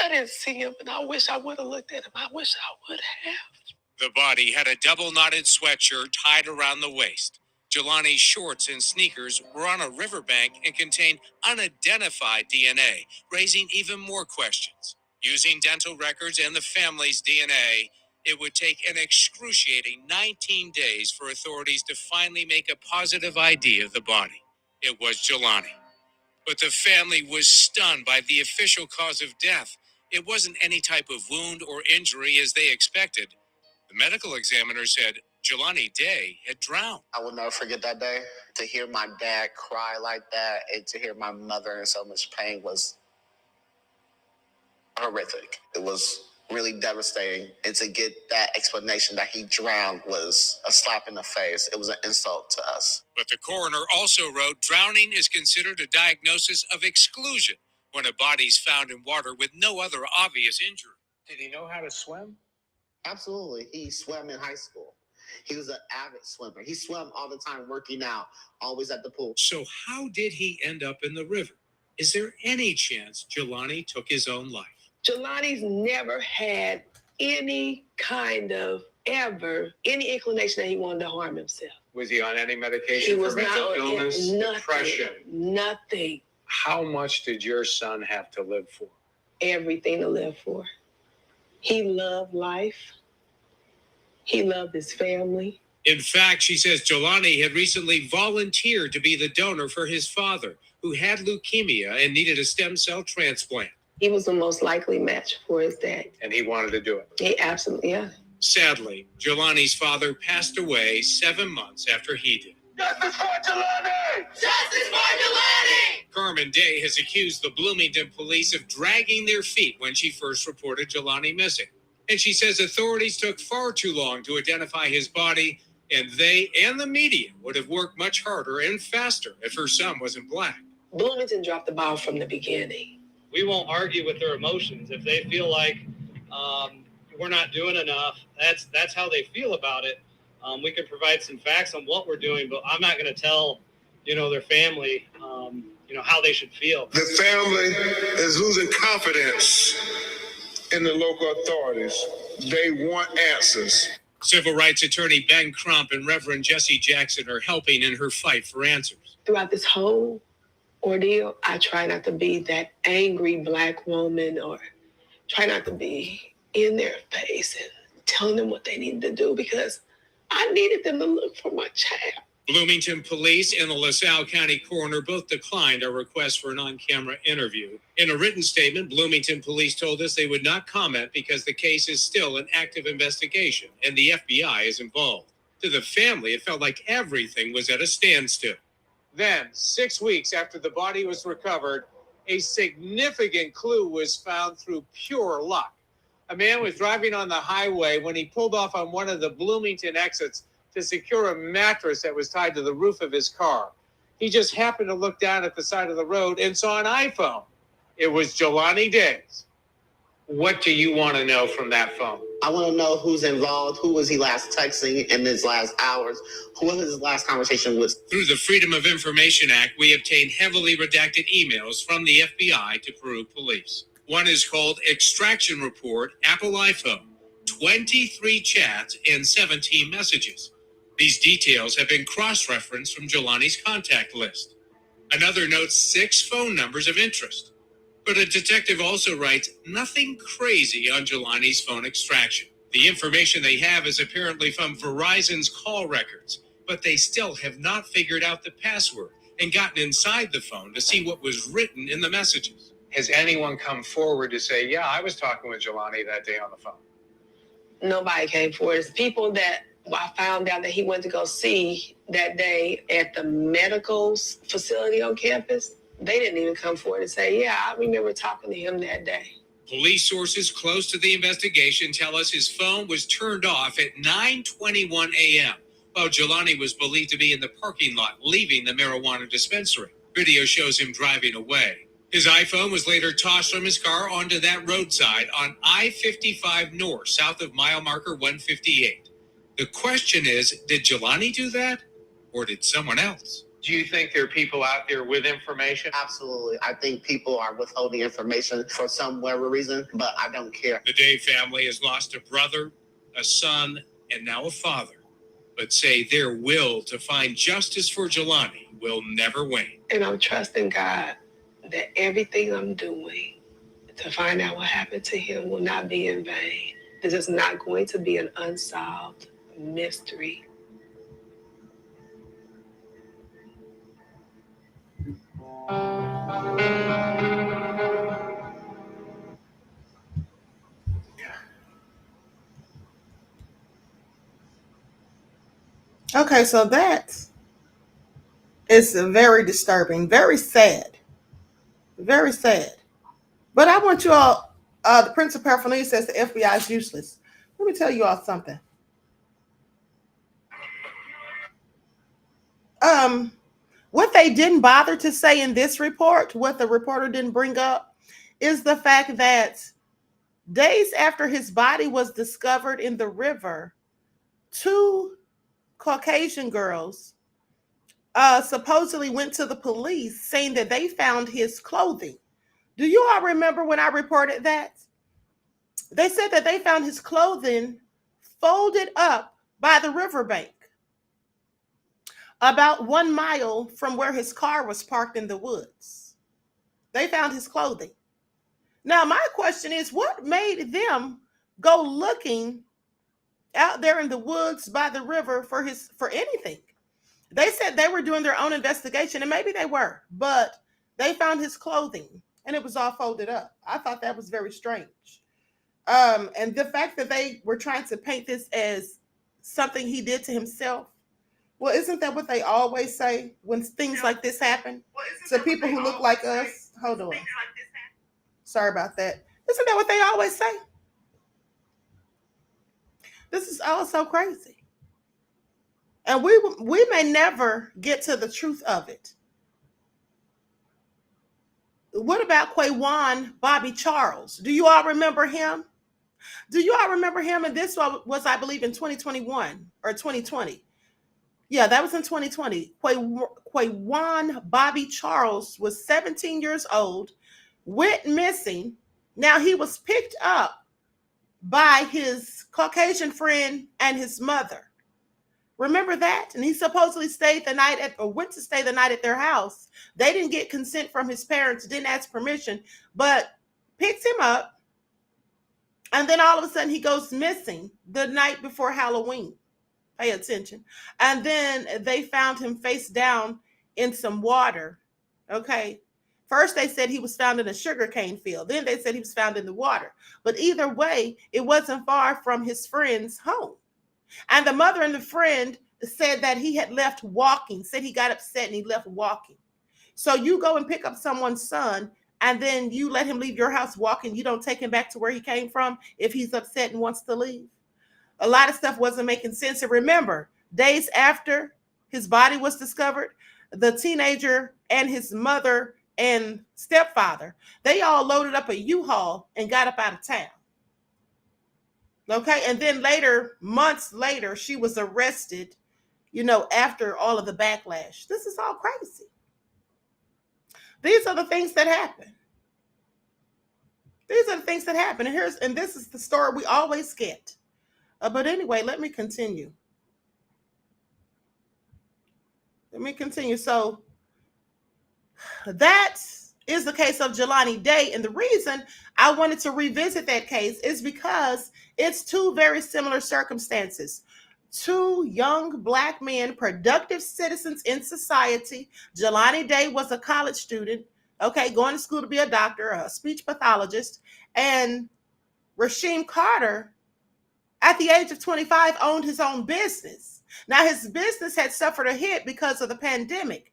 I didn't see him, and I wish I would have looked at him. I wish I would have. The body had a double-knotted sweatshirt tied around the waist. Jelani's shorts and sneakers were on a riverbank and contained unidentified DNA, raising even more questions. Using dental records and the family's DNA, it would take an excruciating 19 days for authorities to finally make a positive ID of the body. It was Jelani. But the family was stunned by the official cause of death. It wasn't any type of wound or injury as they expected. The medical examiner said Jelani Day had drowned. I will never forget that day. To hear my dad cry like that and to hear my mother in so much pain was horrific. It was really devastating. And to get that explanation that he drowned was a slap in the face. It was an insult to us. But the coroner also wrote drowning is considered a diagnosis of exclusion when a body's found in water with no other obvious injury. Did he know how to swim? Absolutely. He swam in high school. He was an avid swimmer. He swam all the time, working out, always at the pool. So how did he end up in the river? Is there any chance Jelani took his own life? Jelani's never had any kind of any inclination that he wanted to harm himself. Was he on any medication for mental illness, depression? Nothing. How much did your son have to live for? Everything to live for. He loved life. He loved his family. In fact, she says Jelani had recently volunteered to be the donor for his father, who had leukemia and needed a stem cell transplant. He was the most likely match for his dad. And he wanted to do it. He absolutely, yeah. Sadly, Jelani's father passed away 7 months after he did. Justice for Jelani! Justice for Jelani! Carmen Day has accused the Bloomington police of dragging their feet when she first reported Jelani missing. And she says authorities took far too long to identify his body, and they and the media would have worked much harder and faster if her son wasn't black. Bloomington dropped the ball from the beginning. We won't argue with their emotions. If they feel like we're not doing enough, that's how they feel about it. We can provide some facts on what we're doing, but I'm not going to tell, their family, how they should feel. The family is losing confidence in the local authorities. They want answers. Civil rights attorney Ben Crump and Reverend Jesse Jackson are helping in her fight for answers. Throughout this whole ordeal, I try not to be that angry black woman or try not to be in their face and telling them what they need to do because I needed them to look for my child. Bloomington police and the LaSalle County coroner both declined our request for an on-camera interview. In a written statement, Bloomington police told us they would not comment because the case is still an active investigation and the FBI is involved. To the family, it felt like everything was at a standstill. Then, 6 weeks after the body was recovered, a significant clue was found through pure luck. A man was driving on the highway when he pulled off on one of the Bloomington exits to secure a mattress that was tied to the roof of his car. He just happened to look down at the side of the road and saw an iPhone. It was Jelani Day's. What do you want to know from that phone? I want to know who's involved, who was he last texting in his last hours, who was his last conversation with. Through the Freedom of Information Act, we obtained heavily redacted emails from the FBI to Peru police. One is called Extraction Report, Apple iPhone, 23 chats and 17 messages. These details have been cross-referenced from Jelani's contact list. Another notes 6 phone numbers of interest. But a detective also writes nothing crazy on Jelani's phone extraction. The information they have is apparently from Verizon's call records, but they still have not figured out the password and gotten inside the phone to see what was written in the messages. Has anyone come forward to say, yeah, I was talking with Jelani that day on the phone? Nobody came forward. It's people that I found out that he went to go see that day at the medical facility on campus. They didn't even come forward and say, yeah, I remember talking to him that day. Police sources close to the investigation tell us his phone was turned off at 9:21 a.m. while Jelani was believed to be in the parking lot leaving the marijuana dispensary. Video shows him driving away. His iPhone was later tossed from his car onto that roadside on I-55 North, south of mile marker 158. The question is, did Jelani do that, or did someone else? Do you think there are people out there with information? Absolutely. I think people are withholding information for some whatever reason, but I don't care. The Day family has lost a brother, a son, and now a father, but say their will to find justice for Jelani will never wane. And I'm trusting God that everything I'm doing to find out what happened to him will not be in vain. This is not going to be an unsolved mystery. Okay, so that is very disturbing, very sad, very sad. But I want you all, the Prince of Paraphernalia says the FBI is useless. Let me tell you all something. What they didn't bother to say in this report, what the reporter didn't bring up, is the fact that days after his body was discovered in the river, 2 Caucasian girls supposedly went to the police saying that they found his clothing. Do you all remember when I reported that? They said that they found his clothing folded up by the riverbank, about 1 mile from where his car was parked in the woods. They found his clothing. Now, my question is, what made them go looking out there in the woods by the river for anything? They said they were doing their own investigation, and maybe they were, but they found his clothing and it was all folded up. I thought that was very strange. And the fact that they were trying to paint this as something he did to himself, well, isn't that what they always say when things like this happen to people who look like us? Hold on. Sorry about that. Isn't that what they always say? This is all so crazy. And we may never get to the truth of it. What about Quawan Bobby Charles? Do you all remember him? Do you all remember him? And this was, I believe, in 2021 or 2020. Yeah, that was in 2020. Quawan Bobby Charles was 17 years old, went missing. Now, he was picked up by his Caucasian friend and his mother. Remember that? And he supposedly went to stay the night at their house. They didn't get consent from his parents, didn't ask permission, but picked him up. And then all of a sudden he goes missing the night before Halloween. Pay attention. And then they found him face down in some water. Okay. First they said he was found in a sugarcane field. Then they said he was found in the water. But either way, it wasn't far from his friend's home. And the mother and the friend said that he had left walking, said he got upset and he left walking. So you go and pick up someone's son and then you let him leave your house walking. You don't take him back to where he came from if he's upset and wants to leave. A lot of stuff wasn't making sense. And remember, days after his body was discovered, the teenager and his mother and stepfather, they all loaded up a U-Haul and got up out of town. Okay. And then later, months later, she was arrested, after all of the backlash. This is all crazy. These are the things that happen. These are the things that happen. And this is the story we always get. But anyway, let me continue. So that is the case of Jelani Day. And the reason I wanted to revisit that case is because it's 2 very similar circumstances. 2 young Black men, productive citizens in society. Jelani Day was a college student, going to school to be a doctor, a speech pathologist. And Rasheem Carter at the age of 25, owned his own business. Now, his business had suffered a hit because of the pandemic,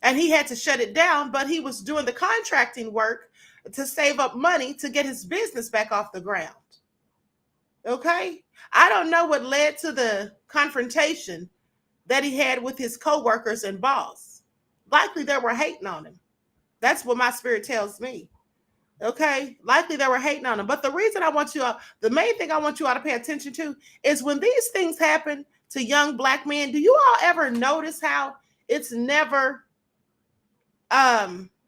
and he had to shut it down, but he was doing the contracting work to save up money to get his business back off the ground. Okay? I don't know what led to the confrontation that he had with his coworkers and boss. Likely they were hating on him. That's what my spirit tells me. Okay? Likely they were hating on him. But the reason I want you all, the main thing I want you all to pay attention to is when these things happen to young black men, do you all ever notice how it's never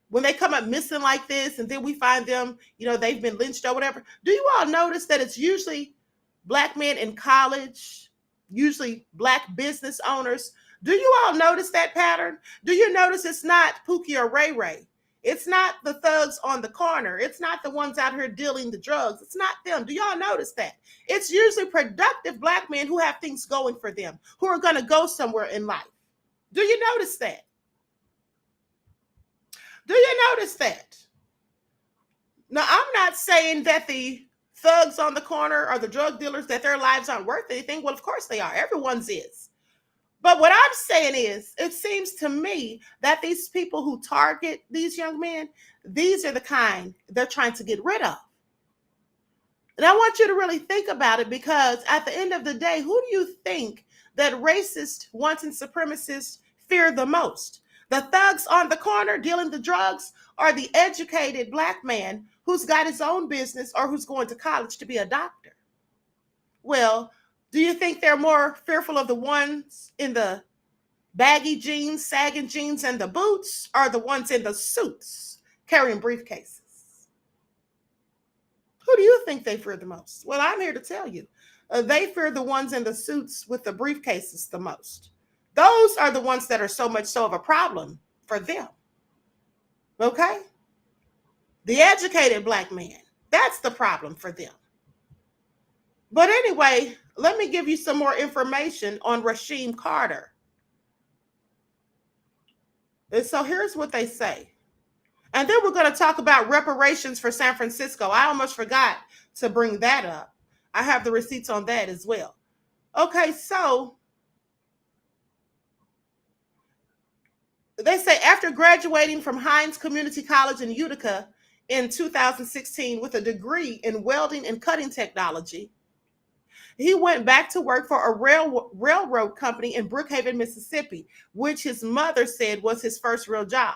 when they come up missing like this and then we find them, they've been lynched or whatever? Do you all notice that it's usually black men in college, usually black business owners? Do you all notice that pattern? Do you notice it's not Pookie or Ray Ray? It's not the thugs on the corner. It's not the ones out here dealing the drugs. It's not them. Do y'all notice that? It's usually productive black men who have things going for them, who are going to go somewhere in life. Do you notice that? Do you notice that? Now, I'm not saying that the thugs on the corner or the drug dealers, that their lives aren't worth anything. Well, of course they are. Everyone's is. But what I'm saying is, it seems to me that these people who target these young men, these are the kind they're trying to get rid of. And I want you to really think about it, because at the end of the day, who do you think that racist, wanton supremacists fear the most? The thugs on the corner dealing the drugs, or the educated black man who's got his own business or who's going to college to be a doctor? Well, do you think they're more fearful of the ones in the baggy jeans, sagging jeans, and the boots, or the ones in the suits carrying briefcases? Who do you think they fear the most? Well, I'm here to tell you. They fear the ones in the suits with the briefcases the most. Those are the ones that are so much so of a problem for them. Okay? The educated black man, that's the problem for them. But anyway, let me give you some more information on Rasheem Carter. And so here's what they say. And then we're going to talk about reparations for San Francisco. I almost forgot to bring that up. I have the receipts on that as well. Okay, so they say after graduating from Hines Community College in Utica in 2016 with a degree in welding and cutting technology, he went back to work for a railroad company in Brookhaven, Mississippi, which his mother said was his first real job.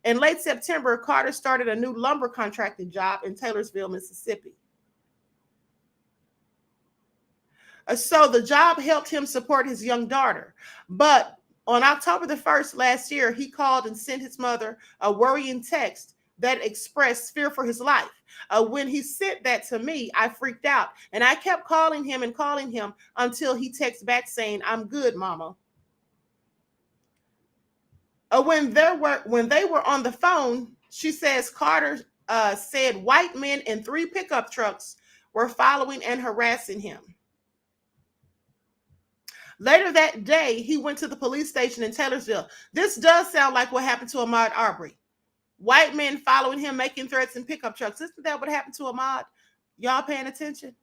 In late September, Carter started a new lumber contracting job in Taylorsville, Mississippi. So the job helped him support his young daughter. But on October the 1st last year, he called and sent his mother a worrying text that expressed fear for his life. When he sent that to me, I freaked out, and I kept calling him until he texted back saying, "I'm good, Mama." When they were on the phone, she says Carter said white men in 3 pickup trucks were following and harassing him. Later that day, he went to the police station in Taylorsville. This does sound like what happened to Ahmaud Arbery. White men following him, making threats in pickup trucks. Isn't that what happened to Ahmaud? Y'all paying attention?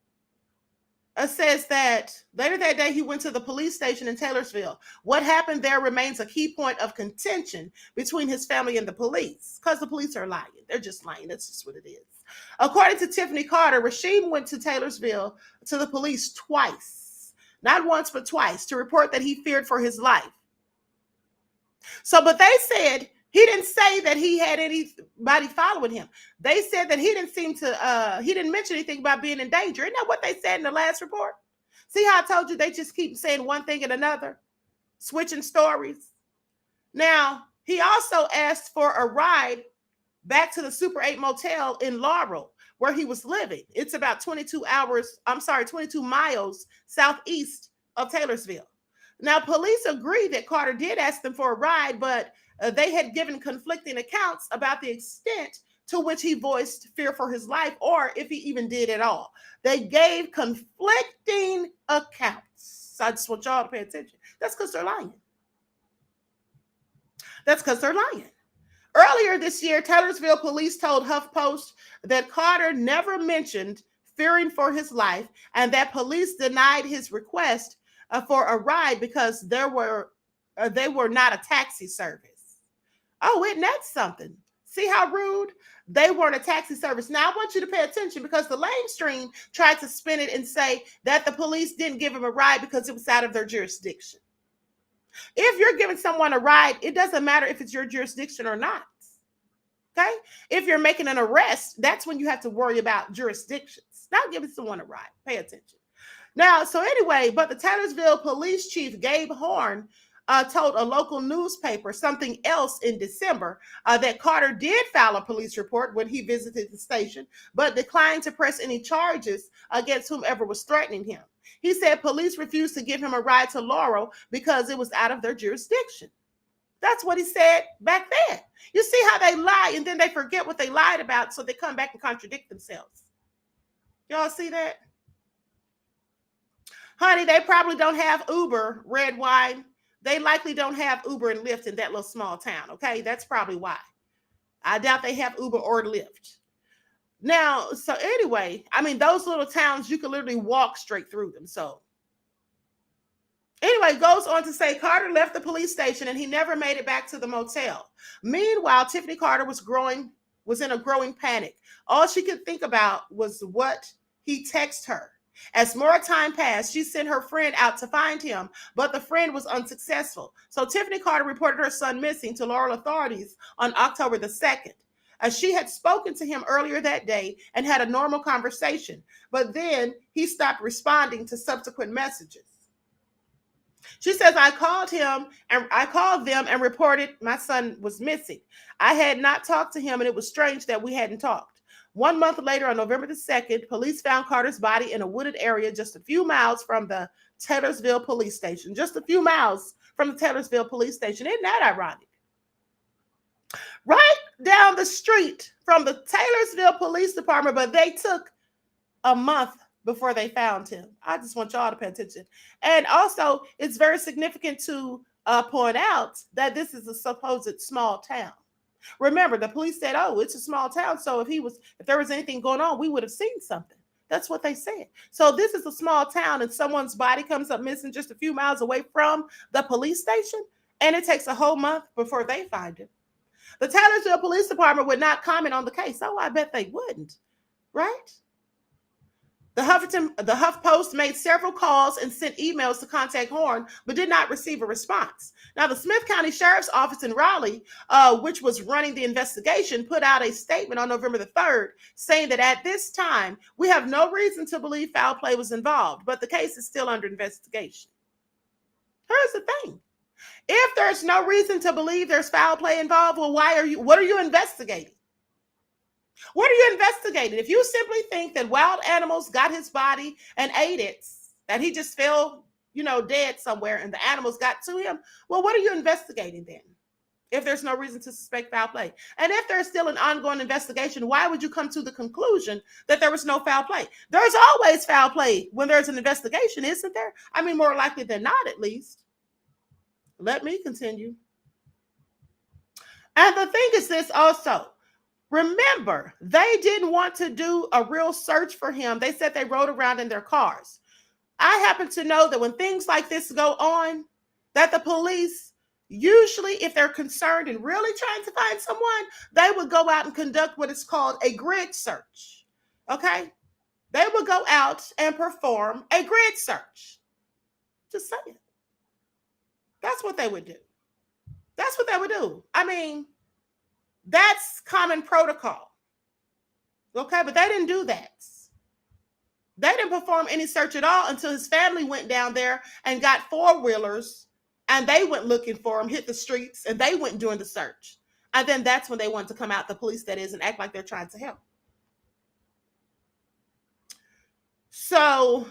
It says that later that day, he went to the police station in Taylorsville. What happened there remains a key point of contention between his family and the police, because the police are lying. They're just lying. That's just what it is. According to Tiffany Carter, Rasheem went to Taylorsville to the police twice, not once, but twice, to report that he feared for his life. So, but they said he didn't say that he had anybody following him. They said that he didn't mention anything about being in danger. Isn't that what they said in the last report? See how I told you they just keep saying one thing and another, switching stories? Now, he also asked for a ride back to the Super 8 motel in Laurel, where he was living. It's about 22 miles southeast of Taylorsville. Now, police agree that Carter did ask them for a ride, but they had given conflicting accounts about the extent to which he voiced fear for his life, or if he even did at all. They gave conflicting accounts. So I just want y'all to pay attention. That's because they're lying. Earlier this year, Taylorsville police told HuffPost that Carter never mentioned fearing for his life, and that police denied his request for a ride because they were not a taxi service. Oh, isn't that something? See how rude? They weren't a taxi service. Now, I want you to pay attention because the lamestream tried to spin it and say that the police didn't give him a ride because it was out of their jurisdiction. If you're giving someone a ride, it doesn't matter if it's your jurisdiction or not. Okay? If you're making an arrest, that's when you have to worry about jurisdictions, not giving someone a ride. Pay attention. Now, so anyway, but the Taylorsville police chief, Gabe Horn, told a local newspaper something else in December, that Carter did file a police report when he visited the station, but declined to press any charges against whomever was threatening him. He said police refused to give him a ride to Laurel because it was out of their jurisdiction. That's what he said back then. You see how they lie and then they forget what they lied about, so they come back and contradict themselves. Y'all see that? Honey, they probably don't have Uber, red wine. They likely don't have Uber and Lyft in that little small town, okay? That's probably why. I doubt they have Uber or Lyft. Now, so anyway, I mean, those little towns, you can literally walk straight through them. So anyway, goes on to say Carter left the police station and he never made it back to the motel. Meanwhile, Tiffany Carter was in a growing panic. All she could think about was what he texted her. As more time passed, she sent her friend out to find him, but the friend was unsuccessful. So Tiffany Carter reported her son missing to Laurel authorities on October the 2nd. She had spoken to him earlier that day and had a normal conversation, but then he stopped responding to subsequent messages. She says, I called them and reported my son was missing. I had not talked to him, and it was strange that we hadn't talked. 1 month later, on November the 2nd, police found Carter's body in a wooded area just a few miles from the Taylorsville police station. Just a few miles from the Taylorsville police station. Isn't that ironic? Right down the street from the Taylorsville police department, but they took a month before they found him. I just want y'all to pay attention. And also, it's very significant to point out that this is a supposed small town. Remember, the police said, oh, it's a small town, so if there was anything going on, we would have seen something. That's what they said. So this is a small town, and someone's body comes up missing just a few miles away from the police station, and it takes a whole month before they find him. The Taylorsville Police Department would not comment on the case. Oh, I bet they wouldn't, right? The HuffPost made several calls and sent emails to contact Horn, but did not receive a response. Now, the Smith County Sheriff's Office in Raleigh, which was running the investigation, put out a statement on November the 3rd saying that at this time, we have no reason to believe foul play was involved, but the case is still under investigation. Here's the thing. If there's no reason to believe there's foul play involved, well, what are you investigating? What are you investigating? If you simply think that wild animals got his body and ate it, that he just fell, dead somewhere and the animals got to him, well, what are you investigating then? If there's no reason to suspect foul play. And if there's still an ongoing investigation, why would you come to the conclusion that there was no foul play? There's always foul play when there's an investigation, isn't there? I mean, more likely than not, at least. Let me continue. And the thing is this also. Remember, they didn't want to do a real search for him. They said they rode around in their cars. I happen to know that when things like this go on, that the police, usually if they're concerned and really trying to find someone, they would go out and conduct what is called a grid search. Okay? They would go out and perform a grid search. Just saying. That's what they would do. That's what they would do. I mean, that's common protocol. Okay, but they didn't do that. They didn't perform any search at all until his family went down there and got four-wheelers and they went looking for him, hit the streets, and they went doing the search. And then that's when they wanted to come out, the police that is, and act like they're trying to help. So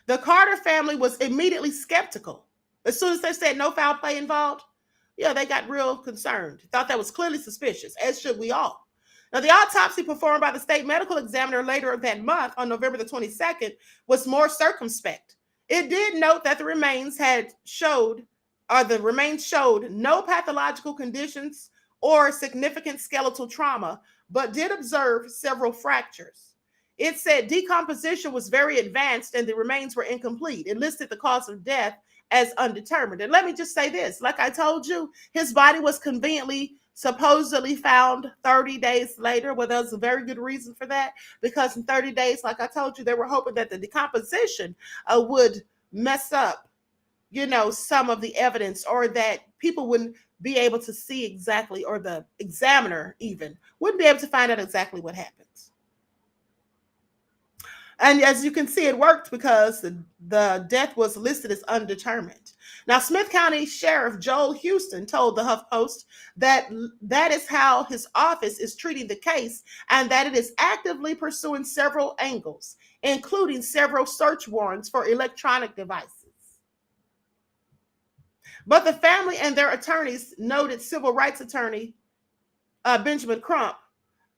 the Carter family was immediately skeptical. As soon as they said no foul play involved, yeah, they got real concerned. Thought that was clearly suspicious, as should we all. Now, the autopsy performed by the state medical examiner later that month, on November the 22nd, was more circumspect. It did note that the remains showed no pathological conditions or significant skeletal trauma, but did observe several fractures. It said decomposition was very advanced and the remains were incomplete. It listed the cause of death as undetermined. And let me just say this, like I told you, his body was conveniently supposedly found 30 days later. Well, there's a very good reason for that, because in 30 days, like I told you, they were hoping that the decomposition would mess up, some of the evidence, or that people wouldn't be able to see exactly, or the examiner even wouldn't be able to find out exactly what happened. And as you can see, it worked because the death was listed as undetermined. Now, Smith County Sheriff Joel Houston told the HuffPost that that is how his office is treating the case, and that it is actively pursuing several angles, including several search warrants for electronic devices. But the family and their attorneys, noted civil rights attorney Benjamin Crump,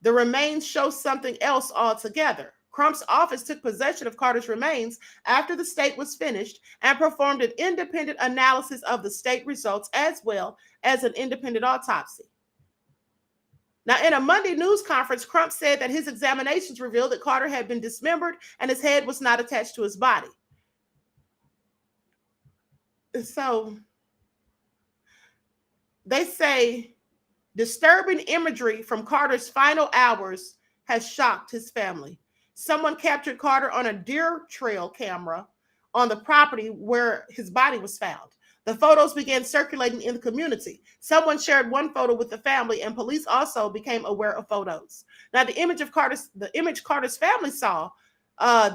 the remains show something else altogether. Crump's office took possession of Carter's remains after the state was finished and performed an independent analysis of the state results as well as an independent autopsy. Now, in a Monday news conference, Crump said that his examinations revealed that Carter had been dismembered and his head was not attached to his body. So they say disturbing imagery from Carter's final hours has shocked his family. Someone captured Carter on a deer trail camera on the property where his body was found. The photos began circulating in the community. Someone shared one photo with the family, and police also became aware of photos. Now, the image Carter's family saw,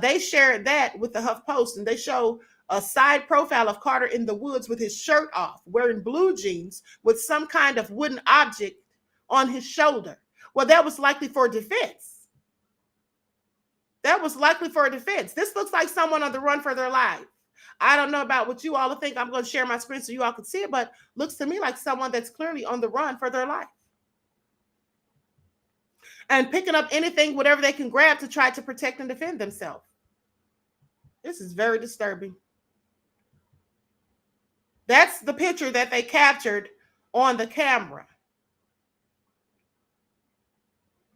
they shared that with the HuffPost, and they show a side profile of Carter in the woods with his shirt off, wearing blue jeans with some kind of wooden object on his shoulder. Well, that was likely for defense. This looks like someone on the run for their life. I don't know about what you all think. I'm going to share my screen so you all can see it, but looks to me like someone that's clearly on the run for their life. And picking up anything, whatever they can grab to try to protect and defend themselves. This is very disturbing. That's the picture that they captured on the camera.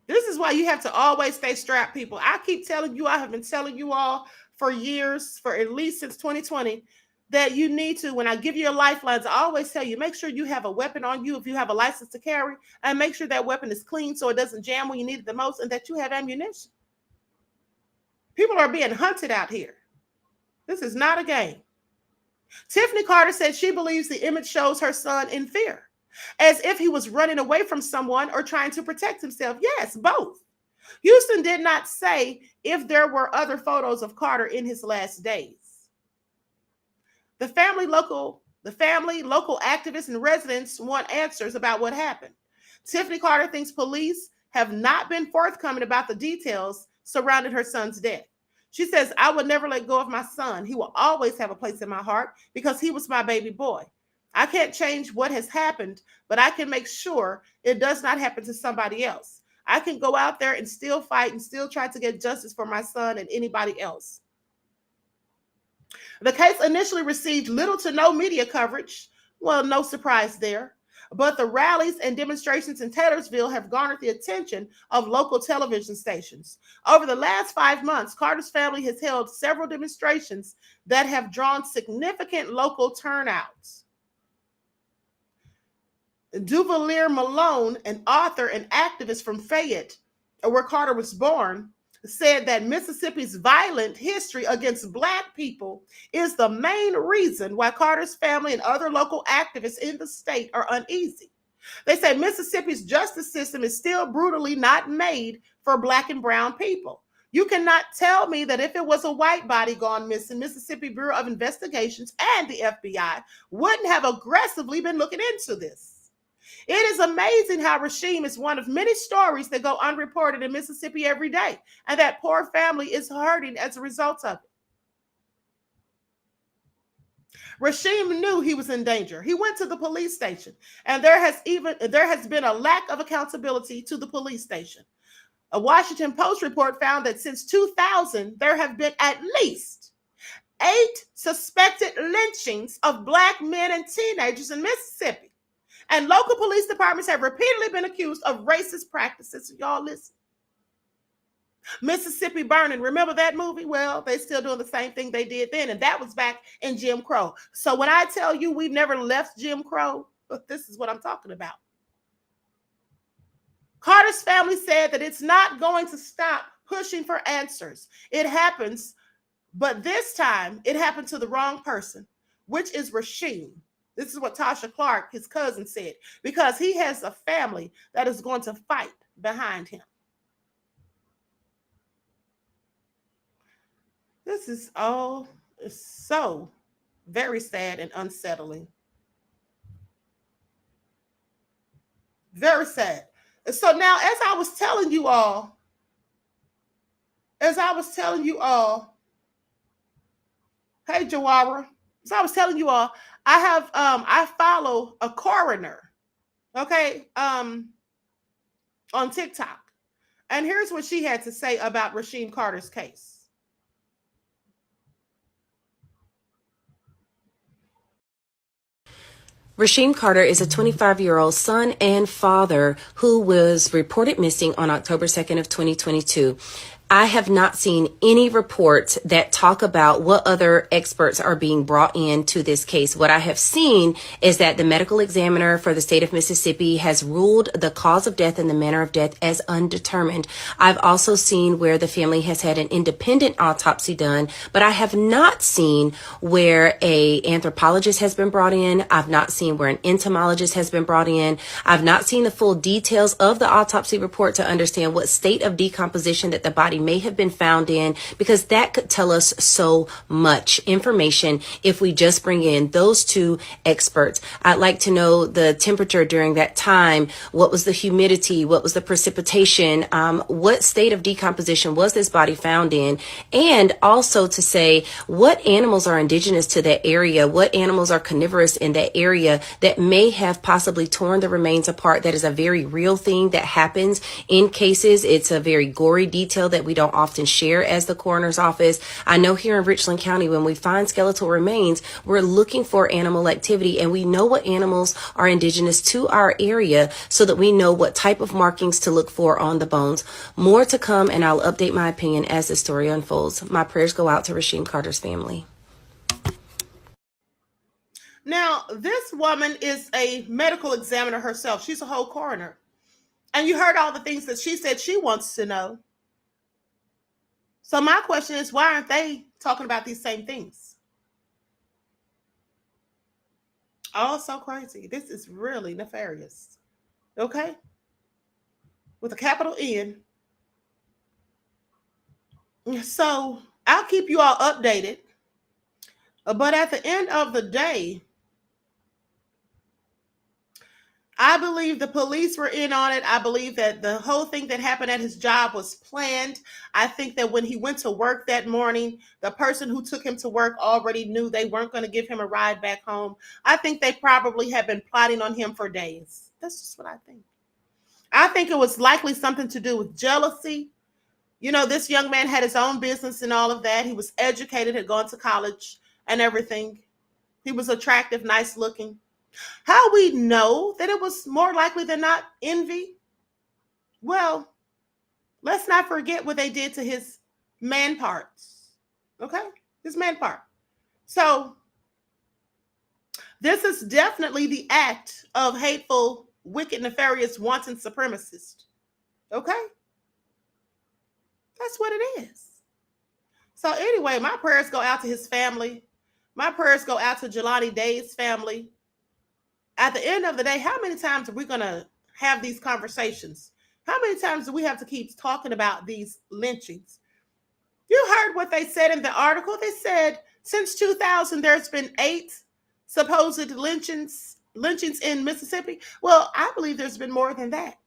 This is why you have to always stay strapped, people. I keep telling you, I have been telling you all for years, for at least since 2020, that you need to, when I give you your lifelines, I always tell you, make sure you have a weapon on you if you have a license to carry, and make sure that weapon is clean so it doesn't jam when you need it the most, and that you have ammunition. People are being hunted out here. This is not a game. Tiffany Carter said she believes the image shows her son in fear, as if he was running away from someone or trying to protect himself. Yes, both. Houston did not say if there were other photos of Carter in his last days. The family, local activists and residents want answers about what happened. Tiffany Carter thinks police have not been forthcoming about the details surrounding her son's death. She says, I would never let go of my son. He will always have a place in my heart because he was my baby boy. I can't change what has happened, but I can make sure it does not happen to somebody else. I can go out there and still fight and still try to get justice for my son and anybody else. The case initially received little to no media coverage. Well, no surprise there. But the rallies and demonstrations in Taylorsville have garnered the attention of local television stations. Over the last 5 months, Carter's family has held several demonstrations that have drawn significant local turnouts. Duvalier Malone, an author and activist from Fayette, where Carter was born, said that Mississippi's violent history against Black people is the main reason why Carter's family and other local activists in the state are uneasy. They say Mississippi's justice system is still brutally not made for Black and brown people. You cannot tell me that if it was a white body gone missing, Mississippi Bureau of Investigations and the FBI wouldn't have aggressively been looking into this. It is amazing how Rasheem is one of many stories that go unreported in Mississippi every day, and that poor family is hurting as a result of it. Rasheem knew he was in danger. He went to the police station, and there has been a lack of accountability to the police station. A Washington Post report found that since 2000, there have been at least 8 suspected lynchings of Black men and teenagers in Mississippi. And local police departments have repeatedly been accused of racist practices. So y'all listen. Mississippi Burning. Remember that movie? Well, they still doing the same thing they did then. And that was back in Jim Crow. So when I tell you we've never left Jim Crow, this is what I'm talking about. Carter's family said that it's not going to stop pushing for answers. It happens, but this time it happened to the wrong person, which is Rasheem. This is what Tasha Clark, his cousin, said, because he has a family that is going to fight behind him. This is all so very sad and unsettling. Very sad. So now, as I was telling you all, hey, Jawara, as I was telling you all, I follow a coroner, okay, on TikTok. And here's what she had to say about Rasheem Carter's case. Rasheem Carter is a 25-year-old son and father who was reported missing on October 2nd of 2022. I have not seen any reports that talk about what other experts are being brought in to this case. What I have seen is that the medical examiner for the state of Mississippi has ruled the cause of death and the manner of death as undetermined. I've also seen where the family has had an independent autopsy done, but I have not seen where an anthropologist has been brought in. I've not seen where an entomologist has been brought in. I've not seen the full details of the autopsy report to understand what state of decomposition that the body may have been found in, because that could tell us so much information if we just bring in those two experts. I'd like to know the temperature during that time, what was the humidity, what was the precipitation, what state of decomposition was this body found in, and also to say what animals are indigenous to that area, what animals are carnivorous in that area that may have possibly torn the remains apart. That is a very real thing that happens in cases. It's a very gory detail that we don't often share as the coroner's office. I know here in Richland County, when we find skeletal remains, we're looking for animal activity, and we know what animals are indigenous to our area so that we know what type of markings to look for on the bones. More to come, and I'll update my opinion as the story unfolds. My prayers go out to Rasheem Carter's family. Now, this woman is a medical examiner herself. She's a whole coroner. And you heard all the things that she said she wants to know. So my question is, why aren't they talking about these same things? Oh, so crazy. This is really nefarious. Okay? With a capital N. So I'll keep you all updated. But at the end of the day, I believe the police were in on it. I believe that the whole thing that happened at his job was planned. I think that when he went to work that morning, the person who took him to work already knew they weren't going to give him a ride back home. I think they probably have been plotting on him for days. That's just what I think. I think it was likely something to do with jealousy. You know, this young man had his own business and all of that. He was educated, had gone to college and everything. He was attractive, nice looking. How we know that it was more likely than not envy? Well, let's not forget what they did to his man parts. Okay? His man part. So this is definitely the act of hateful, wicked, nefarious, wanton supremacist. Okay? That's what it is. So anyway, my prayers go out to his family. My prayers go out to Jelani Day's family. At the end of the day, how many times are we going to have these conversations? How many times do we have to keep talking about these lynchings? You heard what they said in the article. They said since 2000, there's been 8 supposed lynchings in Mississippi. Well, I believe there's been more than that.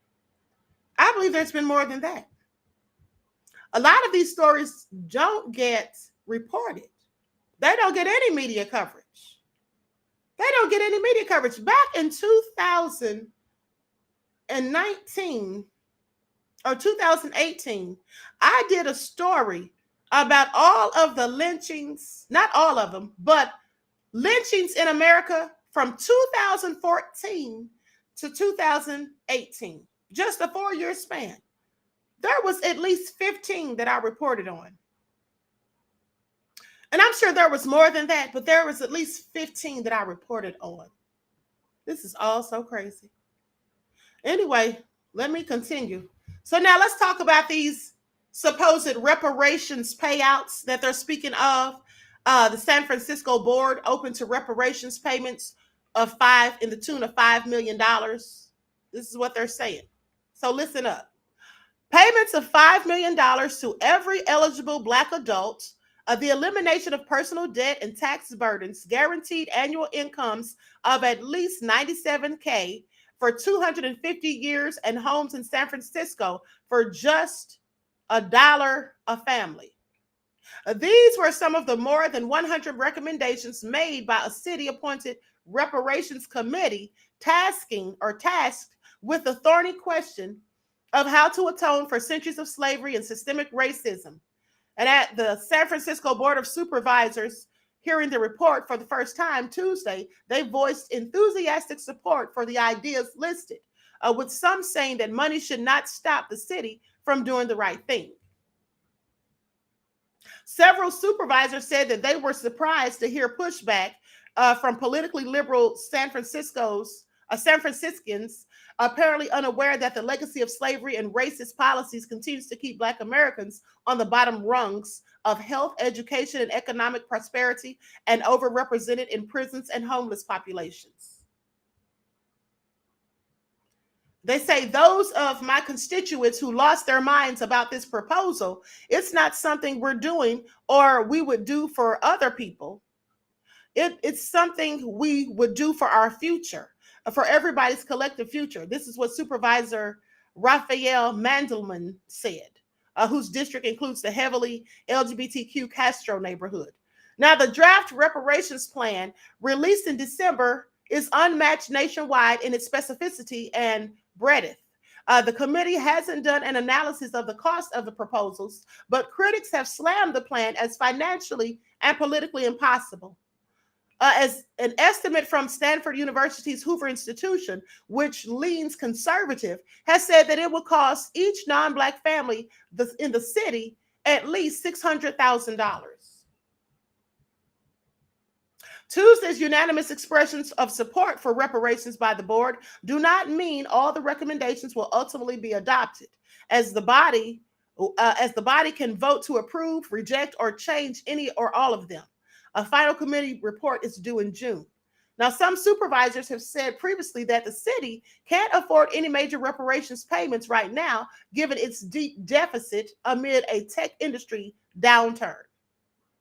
I believe there's been more than that. A lot of these stories don't get reported. They don't get any media coverage. They don't get any media coverage. Back in 2019 or 2018, I did a story about all of the lynchings, not all of them, but lynchings in America from 2014 to 2018, just a 4-year span. There was at least 15 that I reported on. And I'm sure there was more than that, but there was at least 15 that I reported on. This is all so crazy. Anyway, let me continue. So now let's talk about these supposed reparations payouts that they're speaking of. The San Francisco board open to reparations payments in the tune of $5 million. This is what they're saying. So listen up. Payments of $5 million to every eligible Black adult, the elimination of personal debt and tax burdens, guaranteed annual incomes of at least $97K for 250 years, and homes in San Francisco for just $1 a family. These were some of the more than 100 recommendations made by a city-appointed reparations committee tasked with the thorny question of how to atone for centuries of slavery and systemic racism. And at the San Francisco Board of Supervisors hearing the report for the first time Tuesday, they voiced enthusiastic support for the ideas listed, with some saying that money should not stop the city from doing the right thing. Several supervisors said that they were surprised to hear pushback from politically liberal San Franciscans, apparently unaware that the legacy of slavery and racist policies continues to keep Black Americans on the bottom rungs of health, education, and economic prosperity, and overrepresented in prisons and homeless populations. They say those of my constituents who lost their minds about this proposal, it's not something we're doing or we would do for other people. It's something we would do for our future, for everybody's collective future. This is what Supervisor Raphael Mandelman said, whose district includes the heavily LGBTQ Castro neighborhood. Now, the draft reparations plan released in December is unmatched nationwide in its specificity and breadth. The committee hasn't done an analysis of the cost of the proposals, but critics have slammed the plan as financially and politically impossible. As an estimate from Stanford University's Hoover Institution, which leans conservative, has said that it will cost each non-Black family in the city at least $600,000. Tuesday's unanimous expressions of support for reparations by the board do not mean all the recommendations will ultimately be adopted, as the body can vote to approve, reject, or change any or all of them. A final committee report is due in June. Now, some supervisors have said previously that the city can't afford any major reparations payments right now, given its deep deficit amid a tech industry downturn.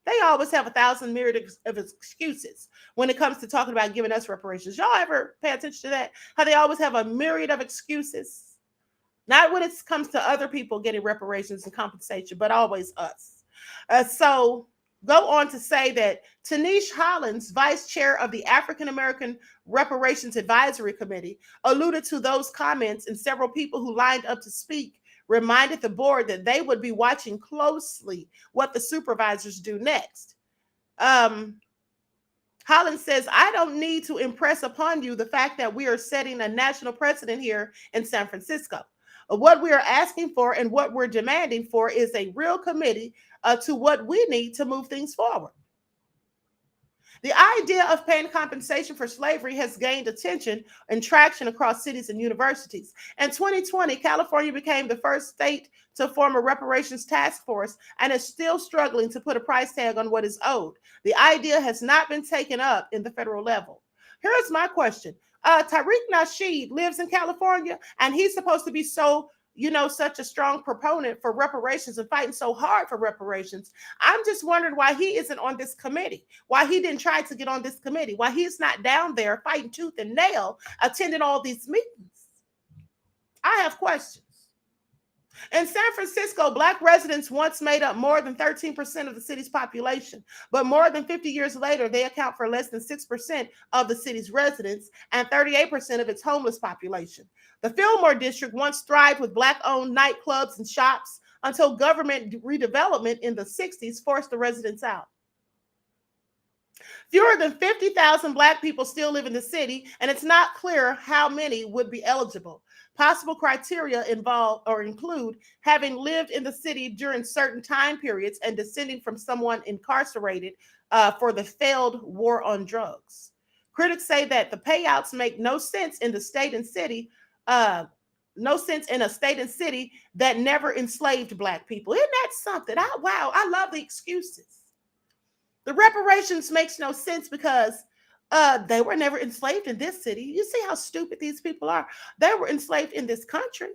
They always have 1,000 myriad of excuses when it comes to talking about giving us reparations. Y'all ever pay attention to that? How they always have a myriad of excuses? Not when it comes to other people getting reparations and compensation, but always us. So go on to say that Tanish Hollins, vice chair of the African American Reparations Advisory Committee, alluded to those comments, and several people who lined up to speak reminded the board that they would be watching closely what the supervisors do next. Hollins says, I don't need to impress upon you the fact that we are setting a national precedent here in San Francisco. What we are asking for and what we're demanding for is a real committee to what we need to move things forward. The idea of paying compensation for slavery has gained attention and traction across cities and universities. In 2020, California became the first state to form a reparations task force and is still struggling to put a price tag on what is owed. The idea has not been taken up in the federal level. Here's my question. Tariq Nasheed lives in California, and he's supposed to be such a strong proponent for reparations and fighting so hard for reparations. I'm just wondering why he isn't on this committee, why he didn't try to get on this committee, why he's not down there fighting tooth and nail, attending all these meetings. I have questions. In San Francisco, Black residents once made up more than 13% of the city's population, but more than 50 years later, they account for less than 6% of the city's residents and 38% of its homeless population. The Fillmore district once thrived with Black-owned nightclubs and shops until government redevelopment in the 60s forced the residents out. Fewer than 50,000 Black people still live in the city, and it's not clear how many would be eligible. Possible criteria involve or include having lived in the city during certain time periods and descending from someone incarcerated for the failed war on drugs. Critics say that the payouts make no sense in the state and city, no sense in a state and city that never enslaved Black people. Isn't that something? Wow, I love the excuses. The reparations makes no sense because they were never enslaved in this city. You see how stupid these people are? They were enslaved in this country.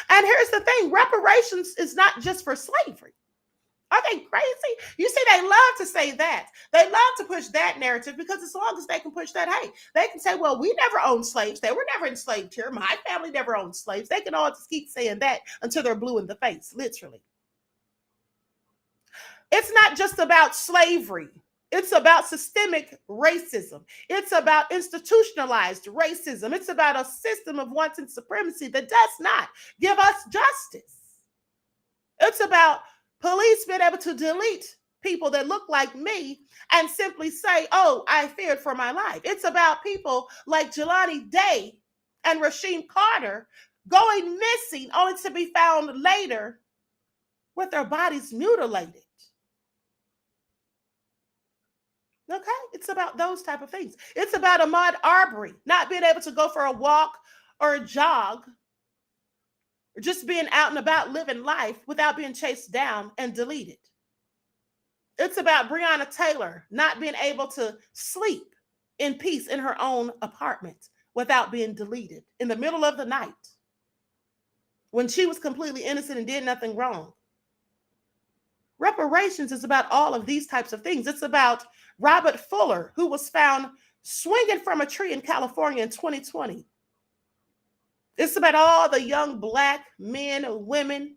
And here's the thing, reparations is not just for slavery. Are they crazy? You see, they love to say that. They love to push that narrative because as long as they can push that, hey, they can say, well, we never owned slaves. They were never enslaved here. My family never owned slaves. They can all just keep saying that until they're blue in the face, literally. It's not just about slavery. It's about systemic racism. It's about institutionalized racism. It's about a system of wanton supremacy that does not give us justice. It's about police being able to delete people that look like me and simply say, oh, I feared for my life. It's about people like Jelani Day and Rasheem Carter going missing only to be found later with their bodies mutilated. Okay, it's about those type of things. It's about Ahmaud Arbery not being able to go for a walk or a jog, or just being out and about living life without being chased down and deleted. It's about Breonna Taylor not being able to sleep in peace in her own apartment without being deleted in the middle of the night when she was completely innocent and did nothing wrong. Reparations is about all of these types of things. It's about Robert Fuller, who was found swinging from a tree in California in 2020. It's about all the young Black men, women,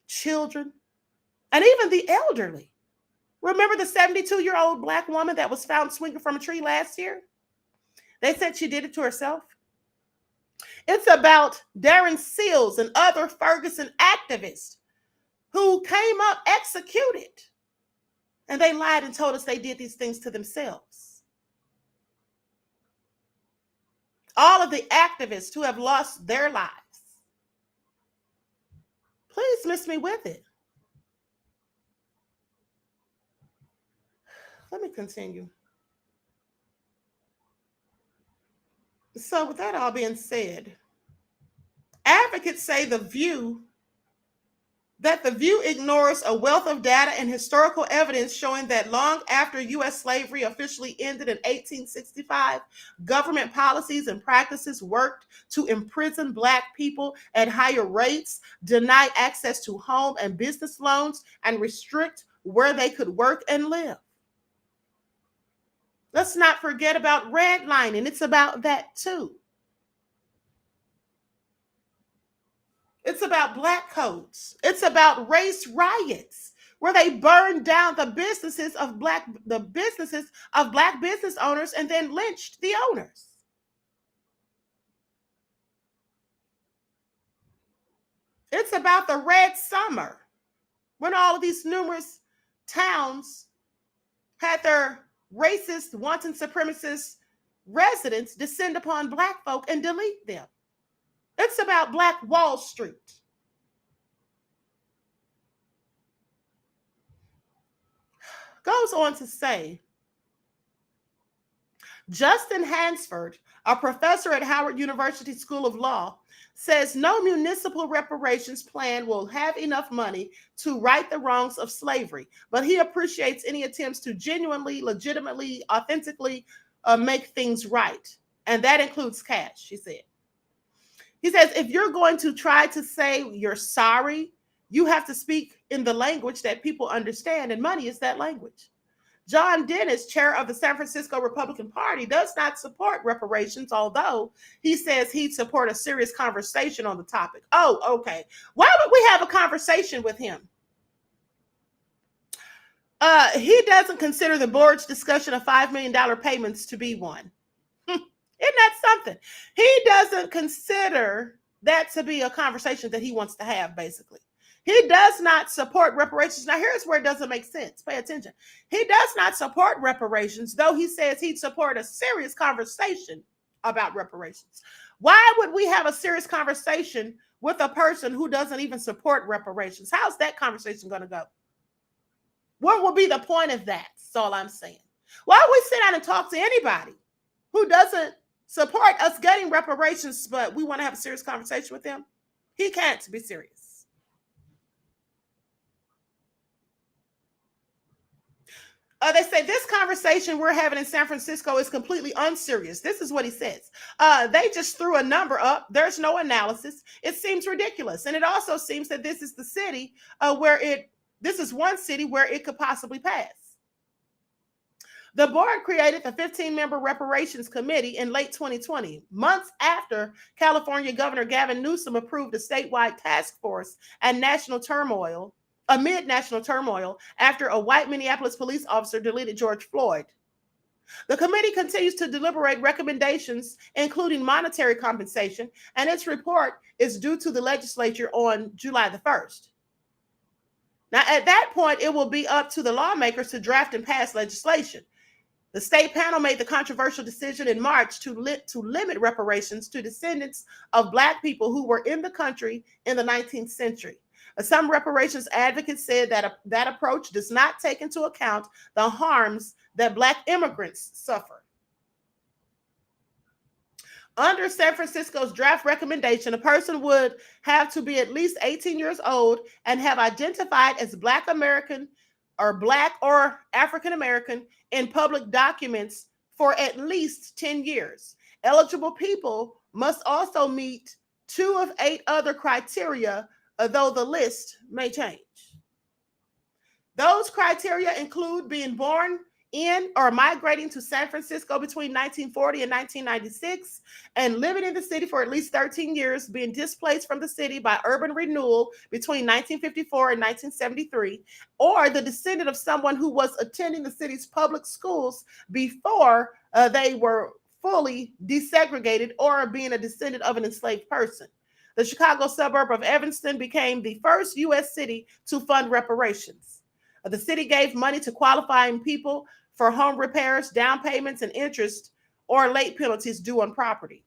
children, and even the elderly. Remember the 72-year-old Black woman that was found swinging from a tree last year? They said she did it to herself. It's about Darren Seals and other Ferguson activists who came up executed. And they lied and told us they did these things to themselves. All of the activists who have lost their lives. Please miss me with it. Let me continue. So with that all being said, advocates say the View ignores a wealth of data and historical evidence showing that long after U.S. slavery officially ended in 1865, government policies and practices worked to imprison Black people at higher rates, deny access to home and business loans, and restrict where they could work and live. Let's not forget about redlining. It's about that too. It's about Black codes. It's about race riots, where they burned down the businesses of Black business owners and then lynched the owners. It's about the Red Summer, when all of these numerous towns had their racist, wanton supremacist residents descend upon Black folk and delete them. It's about Black Wall Street. Goes on to say, Justin Hansford, a professor at Howard University School of Law, says no municipal reparations plan will have enough money to right the wrongs of slavery, but he appreciates any attempts to genuinely, legitimately, authentically make things right. And that includes cash, he said. He says, if you're going to try to say you're sorry, you have to speak in the language that people understand, and money is that language. John Dennis, chair of the San Francisco Republican Party, does not support reparations, although he says he'd support a serious conversation on the topic. Oh, okay. Why would we have a conversation with him? He doesn't consider the board's discussion of $5 million payments to be one. Isn't that something? He doesn't consider that to be a conversation that he wants to have, basically. He does not support reparations. Now, here's where it doesn't make sense. Pay attention. He does not support reparations, though he says he'd support a serious conversation about reparations. Why would we have a serious conversation with a person who doesn't even support reparations? How's that conversation going to go? What will be the point of that? That's all I'm saying. Why don't we sit down and talk to anybody who doesn't support us getting reparations, but we want to have a serious conversation with them? He can't be serious. They say this conversation we're having in San Francisco is completely unserious. This is what he says. They just threw a number up. There's no analysis. It seems ridiculous. And it also seems that this is the city this is one city where it could possibly pass. The board created the 15-member Reparations Committee in late 2020, months after California Governor Gavin Newsom approved a statewide task force amid national turmoil after a white Minneapolis police officer deleted George Floyd. The committee continues to deliberate recommendations, including monetary compensation, and its report is due to the legislature on July the 1st. Now, at that point, it will be up to the lawmakers to draft and pass legislation. The state panel made the controversial decision in March to limit reparations to descendants of Black people who were in the country in the 19th century. Some reparations advocates said that that approach does not take into account the harms that Black immigrants suffer. Under San Francisco's draft recommendation, a person would have to be at least 18 years old and have identified as Black American or Black or African American in public documents for at least 10 years. Eligible people must also meet 2 of 8 other criteria, though the list may change. Those criteria include being born in or migrating to San Francisco between 1940 and 1996 and living in the city for at least 13 years, being displaced from the city by urban renewal between 1954 and 1973, or the descendant of someone who was attending the city's public schools before they were fully desegregated, or being a descendant of an enslaved person. The Chicago suburb of Evanston became the first U.S. city to fund reparations. The city gave money to qualifying people for home repairs, down payments, and interest or late penalties due on property.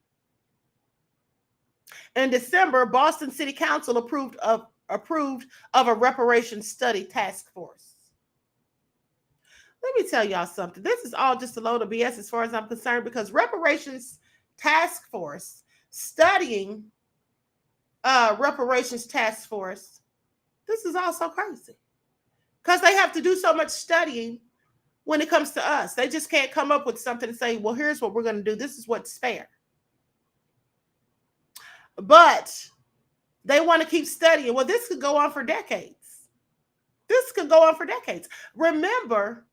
In December, Boston City Council approved of a reparations study task force. Let me tell y'all something. This is all just a load of BS as far as I'm concerned, because reparations task force studying reparations task force, this is all so crazy because they have to do so much studying when it comes to us. They just can't come up with something and say, well, here's what we're going to do. This is what's fair. But they want to keep studying. Well, this could go on for decades. This could go on for decades. Remember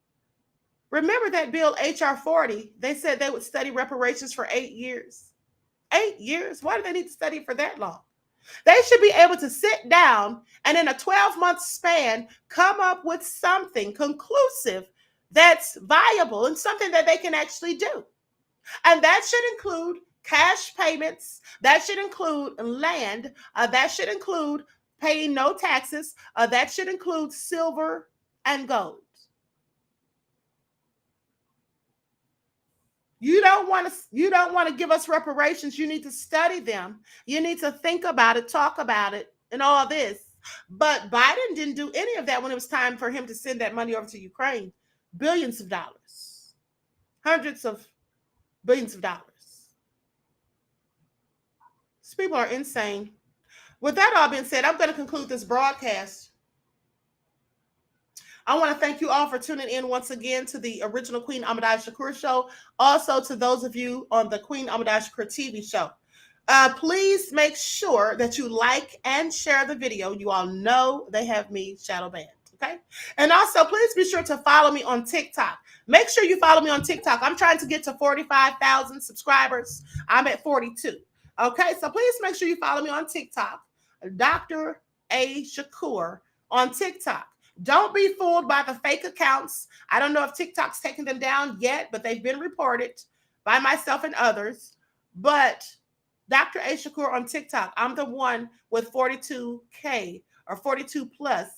that bill, HR 40, they said they would study reparations for 8 years. 8 years? Why do they need to study for that long? They should be able to sit down and in a 12-month span come up with something conclusive that's viable and something that they can actually do. And that should include cash payments. That should include land. That should include paying no taxes. That should include silver and gold. You don't want to give us reparations. You need to study them. You need to think about it, talk about it, and all this. But Biden didn't do any of that when it was time for him to send that money over to Ukraine. Billions of dollars. Hundreds of billions of dollars. These people are insane. With that all being said, I'm going to conclude this broadcast. I want to thank you all for tuning in once again to the original Queen Ahmadiyyah Shakur show. Also to those of you on the Queen Ahmadiyyah Shakur TV show. Please make sure that you like and share the video. You all know they have me shadow banned. Okay. And also, please be sure to follow me on TikTok. Make sure you follow me on TikTok. I'm trying to get to 45,000 subscribers. I'm at 42. Okay. So please make sure you follow me on TikTok. Dr. A. Shakur on TikTok. Don't be fooled by the fake accounts. I don't know if TikTok's taking them down yet, but they've been reported by myself and others. But Dr. A. Shakur on TikTok, I'm the one with 42K or 42 plus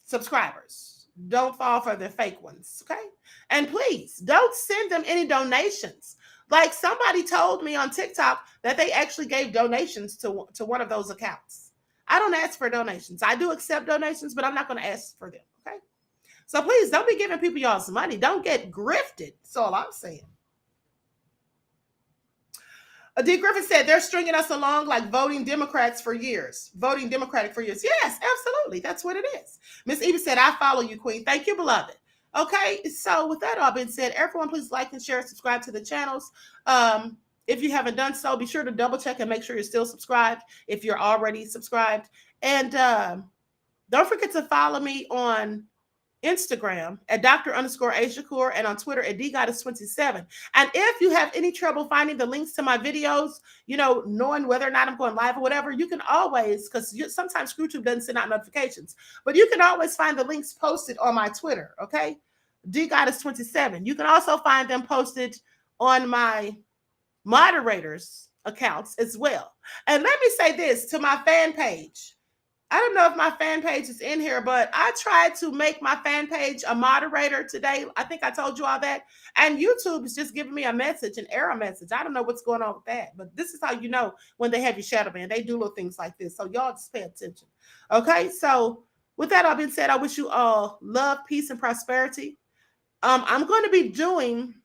subscribers. Don't fall for the fake ones, okay? And please don't send them any donations. Like somebody told me on TikTok that they actually gave donations to one of those accounts. I don't ask for donations. I do accept donations, but I'm not going to ask for them, okay? So please don't be giving people y'all's money. Don't get grifted. That's all I'm saying. D. Griffin said they're stringing us along like voting Democrats for years. Voting Democratic for years. Yes, absolutely. That's what it is. Miss Eva said, I follow you, Queen. Thank you, beloved. Okay, so with that all being said, everyone please like and share and subscribe to the channels. If you haven't done so, be sure to double check and make sure you're still subscribed if you're already subscribed. And don't forget to follow me on Instagram at Dr._AShakur and on Twitter at DGoddess27. And if you have any trouble finding the links to my videos, you know, knowing whether or not I'm going live or whatever, you can always, because sometimes YouTube doesn't send out notifications, but you can always find the links posted on my Twitter, okay? DGoddess27. You can also find them posted on my moderators' accounts as well. And let me say this to my fan page. I don't know if my fan page is in here, but I tried to make my fan page a moderator today. I think I told you all that. And YouTube is just giving me a message, an error message. I don't know what's going on with that, but this is how you know when they have you shadow ban. They do little things like this. So y'all just pay attention. Okay, so with that all being said, I wish you all love, peace, and prosperity. I'm going to be doing,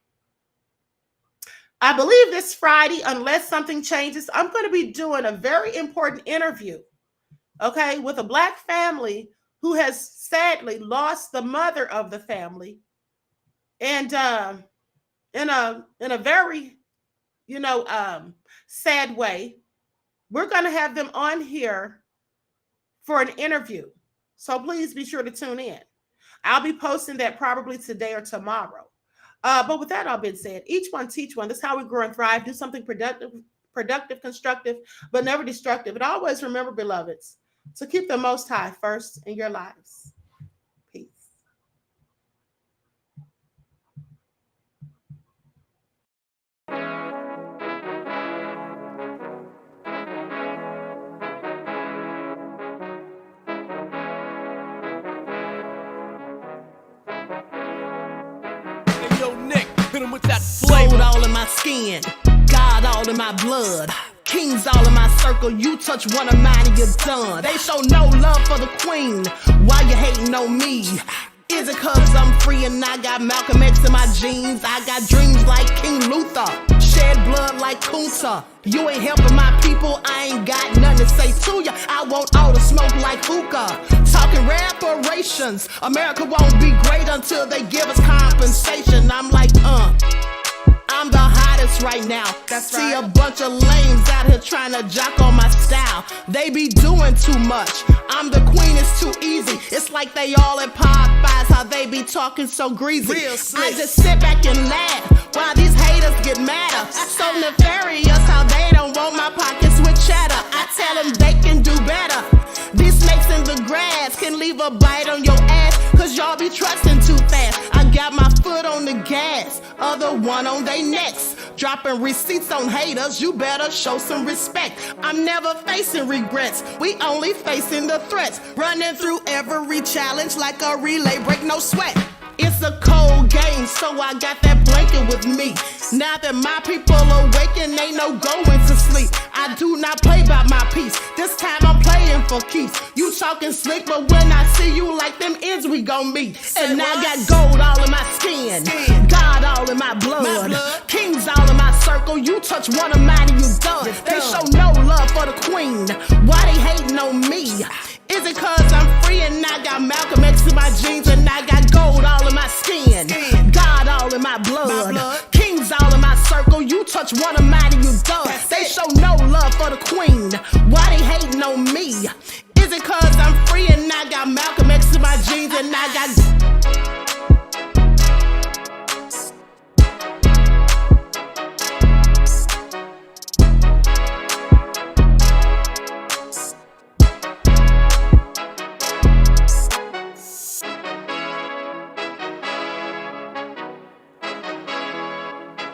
I believe this Friday, unless something changes, I'm going to be doing a very important interview, okay, with a Black family who has sadly lost the mother of the family. And in a very, sad way, we're going to have them on here for an interview. So please be sure to tune in. I'll be posting that probably today or tomorrow. But with that all being said, each one teach one. That's how we grow and thrive. Do something productive, constructive, but never destructive. And always remember, beloveds, to keep the Most High first in your lives. Peace. Yo, Nick, hit him with that flavor. Gold all in my skin, God all in my blood. Kings all in my circle, you touch one of mine and you're done. They show no love for the queen, why you hating on me? Is it cause I'm free and I got Malcolm X in my jeans? I got dreams like King Luther, shed blood like Kunta. You ain't helping my people, I ain't got nothing to say to ya. I want all the smoke like hookah. Talking reparations, America won't be great until they give us compensation. I'm like, I'm the hottest right now. That's right. See a bunch of lames out here trying to jock on my style. They be doing too much. I'm the queen, it's too easy. It's like they all at Popeyes, how they be talking so greasy. Real slick. I just sit back and laugh while these haters get madder. So nefarious how they don't want my pockets with cheddar. I tell them they can do better. These snakes in the grass can leave a bite on your ass, cause y'all be trusting too fast. I got my foot on the gas, other one on they necks. Dropping receipts on haters, you better show some respect. I'm never facing regrets, we only facing the threats. Running through every challenge like a relay, break no sweat. It's a cold game, so I got that blanket with me. Now that my people awaken, ain't no going to sleep. I do not play by my piece, this time I'm playing for keeps. You talking slick, but when I see you like them ends, we gon' meet. And I got gold all in my skin, God all in my blood. Kings all in my circle, you touch one of mine and you done. They show no love for the queen, why they hating on me? Is it cause I'm free and I got Malcolm X in my jeans and I got gold all in my skin, God all in my blood. Kings all in my circle, you touch one of mine and you done. They show no love for the queen, why they hating on me?